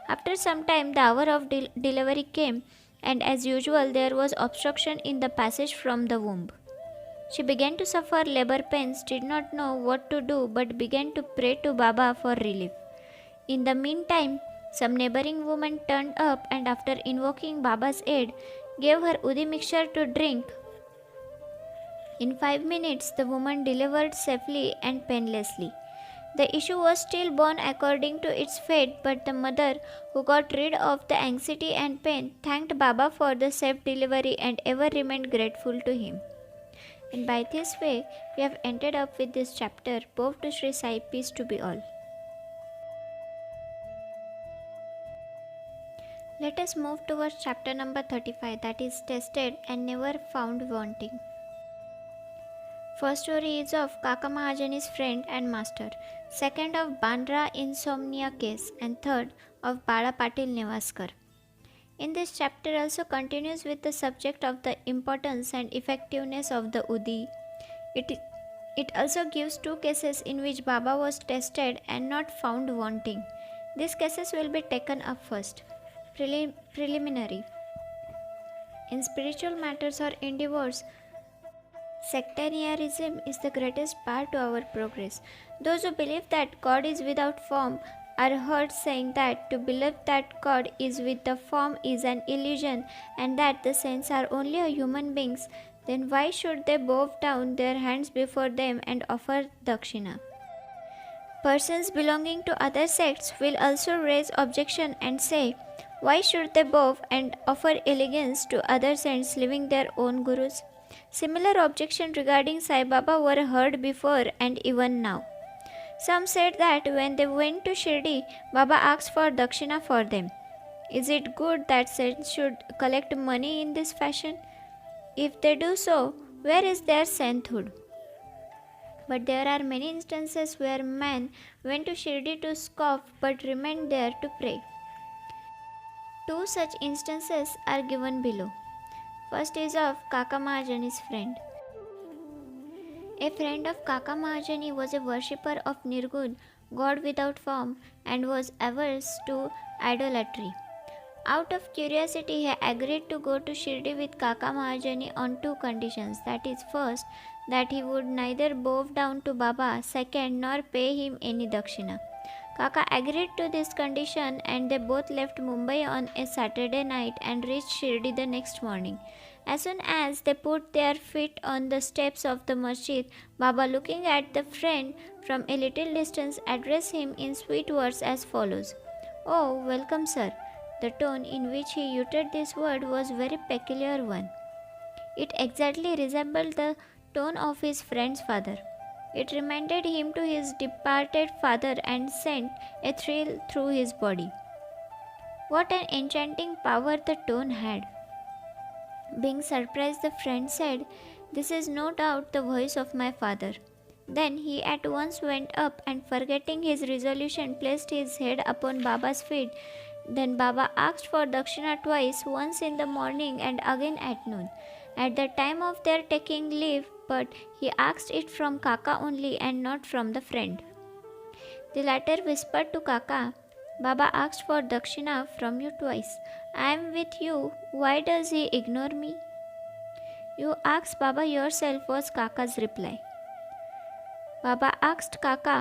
After some time, the hour of delivery came, and as usual there was obstruction in the passage from the womb. She began to suffer labor pains, did not know what to do, but began to pray to Baba for relief. In the meantime, some neighboring woman turned up and after invoking Baba's aid, gave her Udi mixture to drink. In 5 minutes, the woman delivered safely and painlessly. The issue was still born according to its fate, but the mother, who got rid of the anxiety and pain, thanked Baba for the safe delivery and ever remained grateful to him. And by this way, we have ended up with this chapter. Both to Sri Sai, peace to be all. Let us move towards chapter number 35, that is tested and never found wanting. First story is of Kaka Mahajani's friend and master, second of Bandra insomnia case, and third of Bala Patil Nevaskar. In this chapter also continues with the subject of the importance and effectiveness of the Udi. It also gives two cases in which Baba was tested and not found wanting. These cases will be taken up first. Preliminary. In spiritual matters or endeavors, sectarianism is the greatest bar to our progress. Those who believe that God is without form are heard saying that to believe that God is with the form is an illusion and that the saints are only human beings. Then why should they bow down their hands before them and offer dakshina? Persons belonging to other sects will also raise objection and say, why should they bow and offer allegiance to other saints leaving their own gurus? Similar objections regarding Sai Baba were heard before and even now. Some said that when they went to Shirdi, Baba asked for dakshina for them. Is it good that saints should collect money in this fashion? If they do so, where is their sainthood? But there are many instances where man went to Shirdi to scoff but remained there to pray. Two such instances are given below. First is of Kaka Mahajani's friend. A friend of Kaka Mahajani was a worshipper of Nirgun, God without form, and was averse to idolatry. Out of curiosity, he agreed to go to Shirdi with Kaka Mahajani on two conditions. That is, first, that he would neither bow down to Baba, second, nor pay him any dakshina. Kaka agreed to this condition and they both left Mumbai on a Saturday night and reached Shirdi the next morning. As soon as they put their feet on the steps of the masjid, Baba, looking at the friend from a little distance, addressed him in sweet words as follows. Oh, welcome, sir. The tone in which he uttered this word was a very peculiar one. It exactly resembled the tone of his friend's father. It reminded him to his departed father and sent a thrill through his body. What an enchanting power the tone had! Being surprised, the friend said, "This is no doubt the voice of my father." Then he at once went up and, forgetting his resolution, placed his head upon Baba's feet. Then Baba asked for dakshina twice, once in the morning and again at noon, at the time of their taking leave, but he asked it from Kaka only and not from the friend. The latter whispered to Kaka, "Baba asked for dakshina from you twice. I am with you. Why does he ignore me?" "You ask Baba yourself," was Kaka's reply. Baba asked Kaka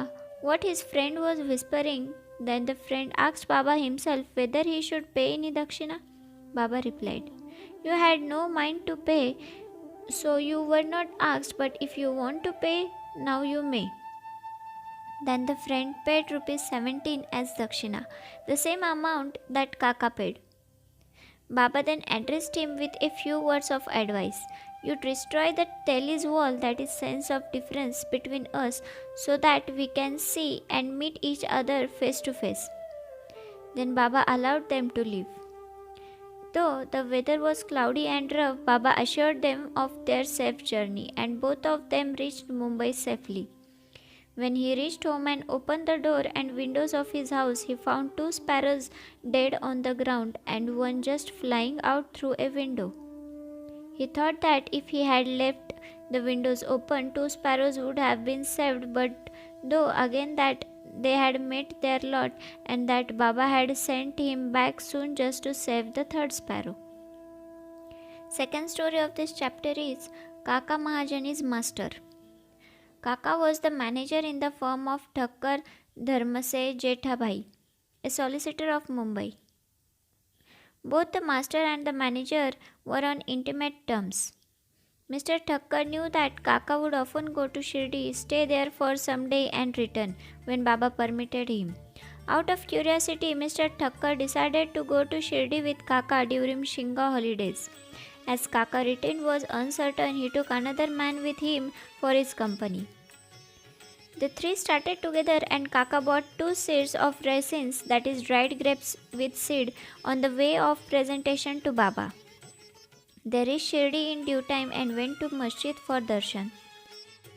what his friend was whispering. Then the friend asked Baba himself whether he should pay any dakshina. Baba replied, "You had no mind to pay, so you were not asked, but if you want to pay, now you may." Then the friend paid rupees 17 as dakshina, the same amount that Kaka paid. Baba then addressed him with a few words of advice. "You destroy the Telis wall, that is sense of difference between us, so that we can see and meet each other face to face." Then Baba allowed them to leave. Though the weather was cloudy and rough, Baba assured them of their safe journey, and both of them reached Mumbai safely. When he reached home and opened the door and windows of his house, he found two sparrows dead on the ground and one just flying out through a window. He thought that if he had left the windows open, two sparrows would have been saved, but though again that they had met their lot and that Baba had sent him back soon just to save the third sparrow. Second story of this chapter is Kaka Mahajani's master. Kaka was the manager in the firm of Thakkar Dharmase Jethabhai, a solicitor of Mumbai. Both the master and the manager were on intimate terms. Mr. Thakkar knew that Kaka would often go to Shirdi, stay there for some day and return when Baba permitted him. Out of curiosity, Mr. Thakkar decided to go to Shirdi with Kaka during Shinga holidays. As Kaka return was uncertain, he took another man with him for his company. The three started together and Kaka bought 2 seeds of raisins, that is dried grapes with seed, on the way of presentation to Baba. They reached Shirdi in due time and went to masjid for darshan.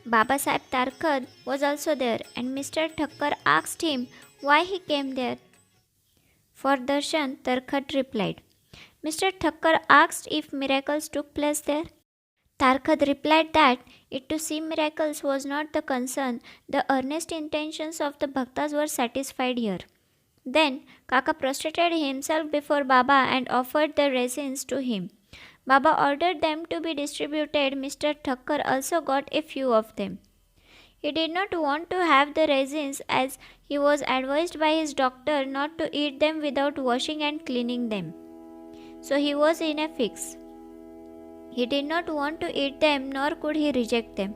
Baba Sahib Tarkad was also there and Mr. Thakkar asked him why he came there. For darshan, Tarkad replied. Mr. Thakkar asked if miracles took place there. Tarkad replied that it to see miracles was not the concern, the earnest intentions of the bhaktas were satisfied here. Then Kaka prostrated himself before Baba and offered the raisins to him. Baba ordered them to be distributed. Mr. Thakkar also got a few of them. He did not want to have the raisins as he was advised by his doctor not to eat them without washing and cleaning them. So he was in a fix. He did not want to eat them nor could he reject them.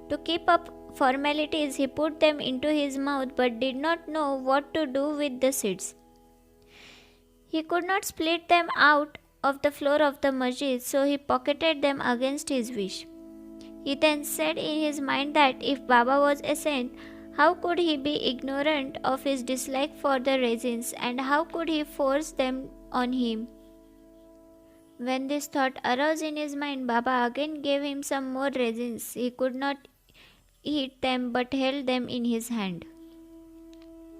To keep up formalities, he put them into his mouth but did not know what to do with the seeds. He could not split them out of the floor of the masjid, so he pocketed them against his wish. He then said in his mind that if Baba was a saint, how could he be ignorant of his dislike for the raisins and how could he force them on him? When this thought arose in his mind, Baba again gave him some more raisins. He could not eat them but held them in his hand.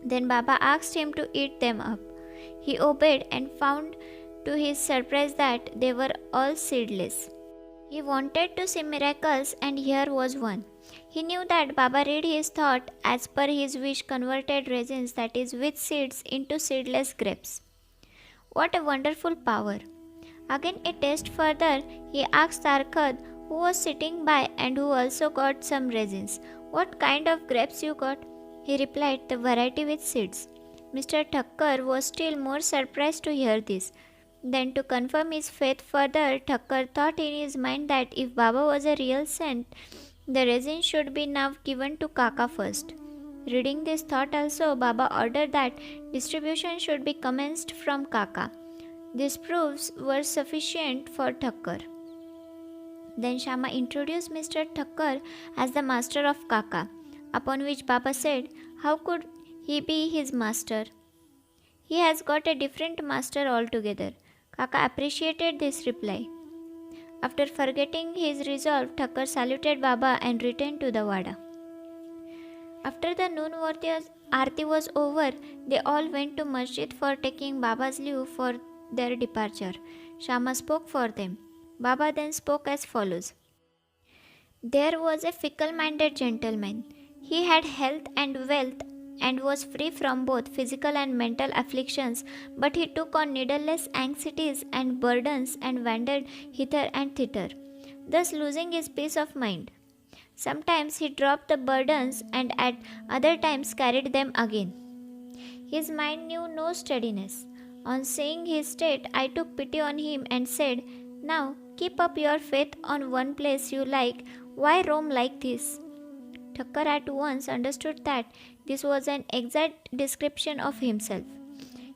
Then Baba asked him to eat them up. He obeyed and found to his surprise that they were all seedless. He wanted to see miracles and here was one. He knew that Baba read his thought as per his wish converted raisins, that is with seeds, into seedless grapes. What a wonderful power! Again a taste further, he asked Tarkad, who was sitting by and who also got some raisins, what kind of grapes you got? He replied, the variety with seeds. Mr. Thakkar was still more surprised to hear this. Then to confirm his faith further, Thakkar thought in his mind that if Baba was a real saint, the raisins should be now given to Kaka first. Reading this thought also, Baba ordered that distribution should be commenced from Kaka. These proofs were sufficient for Thakkar. Then Shama introduced Mr. Thakkar as the master of Kaka, upon which Baba said, how could he be his master? He has got a different master altogether. Kaka appreciated this reply. After forgetting his resolve, Thakkar saluted Baba and returned to the Wada. After the noon Aarti was over, they all went to masjid for taking Baba's leave for their departure. Shama spoke for them. Baba then spoke as follows. There was a fickle-minded gentleman. He had health and wealth and was free from both physical and mental afflictions, but he took on needless anxieties and burdens and wandered hither and thither, thus losing his peace of mind. Sometimes he dropped the burdens and at other times carried them again. His mind knew no steadiness. On seeing his state, I took pity on him and said, now keep up your faith on one place you like. Why roam like this? Thakkar at once understood that this was an exact description of himself.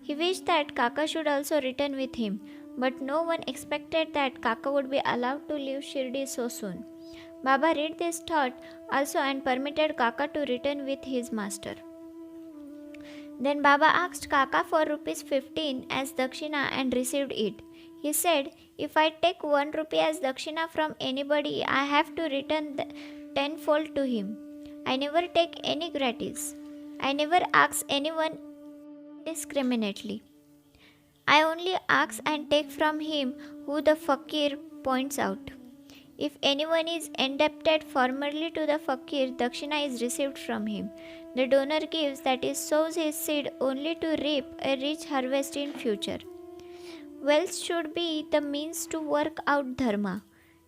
He wished that Kaka should also return with him, but no one expected that Kaka would be allowed to leave Shirdi so soon. Baba read this thought also and permitted Kaka to return with his master. Then Baba asked Kaka for ₹15 as dakshina and received it. He said, if I take 1 rupee as dakshina from anybody, I have to return tenfold to him. I never take any gratis. I never ask anyone indiscriminately. I only ask and take from him who the fakir points out. If anyone is indebted formally to the fakir, dakshina is received from him. The donor gives, that is, sows his seed only to reap a rich harvest in future. Wealth should be the means to work out dharma.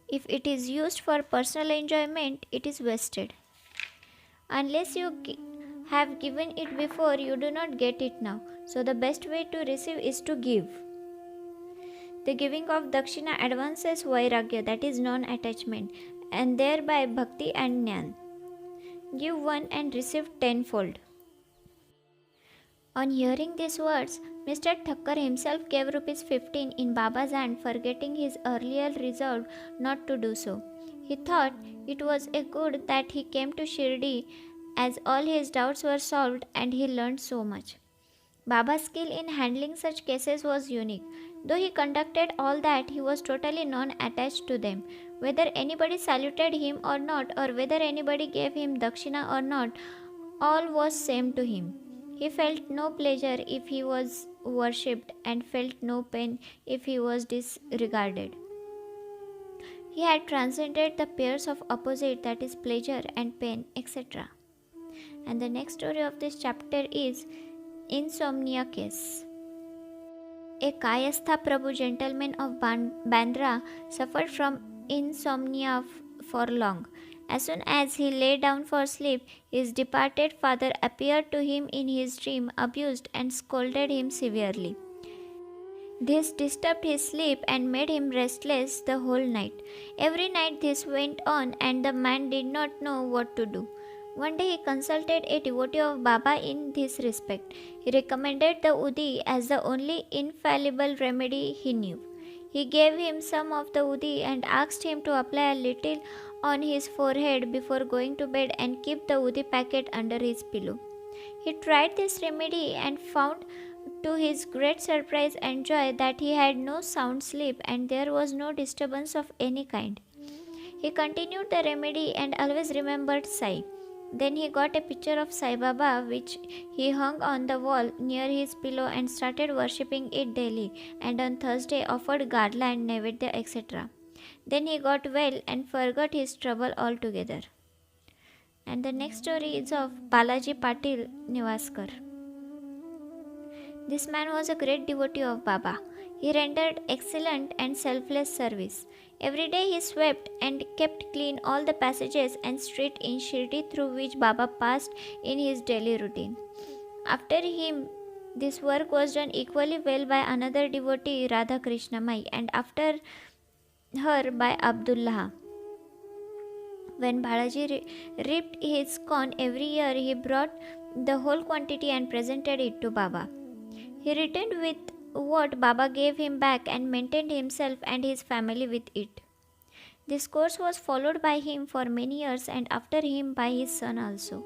If it is used for personal enjoyment, it is wasted. Unless you have given it before, you do not get it now. So the best way to receive is to give. The giving of dakshina advances vairagya, that is non-attachment, and thereby bhakti and jnana. Give one and receive tenfold. On hearing these words, Mr. Thakkar himself gave rupees 15 in Baba's hand, forgetting his earlier resolve not to do so. He thought it was a good that he came to Shirdi, as all his doubts were solved and he learned so much. Baba's skill in handling such cases was unique. Though he conducted all that, he was totally non-attached to them. Whether anybody saluted him or not, or whether anybody gave him dakshina or not, all was same to him. He felt no pleasure if he was worshipped and felt no pain if he was disregarded. He had transcended the pairs of opposite, that is pleasure and pain, etc. And the next story of this chapter is Insomnia Case. A Kayastha Prabhu gentleman of Bandra suffered from insomnia for long. As soon as he lay down for sleep, his departed father appeared to him in his dream, abused and scolded him severely. This disturbed his sleep and made him restless the whole night. Every night this went on, and the man did not know what to do. One day he consulted a devotee of Baba in this respect. He recommended the Udi as the only infallible remedy he knew. He gave him some of the Udi and asked him to apply a little on his forehead before going to bed and keep the Udi packet under his pillow. He tried this remedy and found to his great surprise and joy that he had no sound sleep and there was no disturbance of any kind. He continued the remedy and always remembered Sai. Then he got a picture of Sai Baba which he hung on the wall near his pillow and started worshipping it daily, and on Thursday offered garland, naivedya, etc. Then he got well and forgot his trouble altogether. And the next story is of Balaji Patil Nivaskar. This man was a great devotee of Baba. He rendered excellent and selfless service. Every day he swept and kept clean all the passages and streets in Shirdi through which Baba passed in his daily routine. After him, this work was done equally well by another devotee, Radha Krishnamai, and after her by Abdullah. When Balaji reaped his corn every year, he brought the whole quantity and presented it to Baba. He returned with what Baba gave him back and maintained himself and his family with it. This course was followed by him for many years and after him by his son also.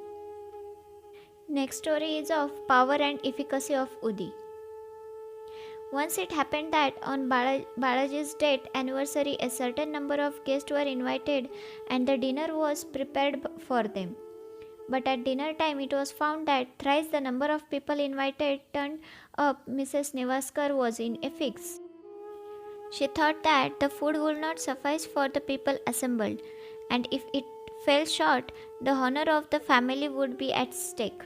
Next story is of power and efficacy of Udi. Once it happened that on Balaji's death anniversary a certain number of guests were invited and the dinner was prepared for them. But at dinner time it was found that thrice the number of people invited turned up. Mrs. Nivaskar was in a fix. She thought that the food would not suffice for the people assembled, and if it fell short, the honor of the family would be at stake.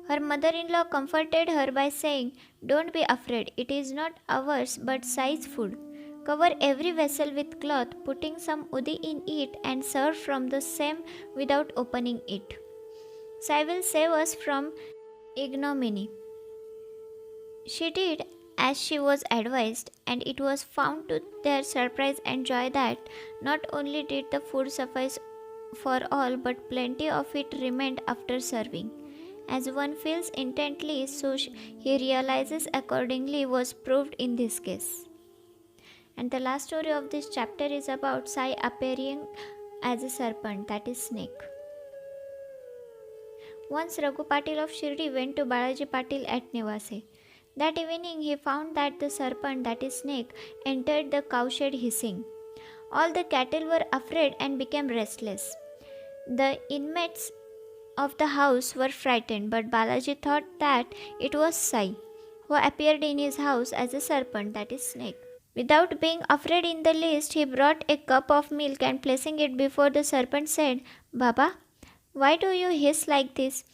Her mother-in-law comforted her by saying, "Don't be afraid, it is not ours but Sai's food. Cover every vessel with cloth, putting some udi in it and serve from the same without opening it. Sai will save us from ignominy." She did as she was advised, and it was found to their surprise and joy that not only did the food suffice for all, but plenty of it remained after serving. As one feels intently, so he realizes accordingly was proved in this case. And the last story of this chapter is about Sai appearing as a serpent, that is snake. Once Raghu Patil of Shirdi went to Balaji Patil at Nivase. That evening he found that the serpent, that is snake, entered the cowshed hissing. All the cattle were afraid and became restless. The inmates of the house were frightened, but Balaji thought that it was Sai, who appeared in his house as a serpent, that is snake. Without being afraid in the least, he brought a cup of milk and placing it before the serpent said, "Baba, why do you hiss like this?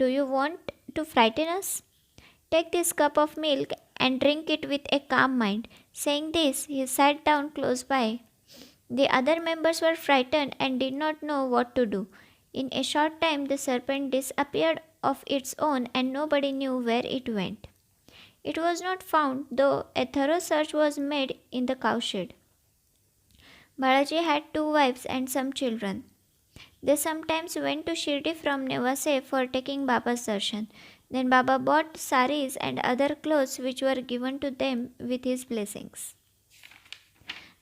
Do you want to frighten us? Take this cup of milk and drink it with a calm mind." Saying this, he sat down close by. The other members were frightened and did not know what to do. In a short time, the serpent disappeared of its own and nobody knew where it went. It was not found, though a thorough search was made in the cowshed. Balaji had two wives and some children. They sometimes went to Shirdi from Nevase for taking Baba's darshan. Then Baba bought saris and other clothes which were given to them with his blessings.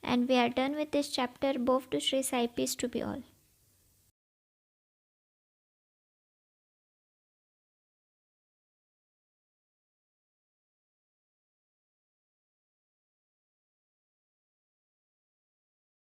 And we are done with this chapter. Both to Sri Sai, peace to be all.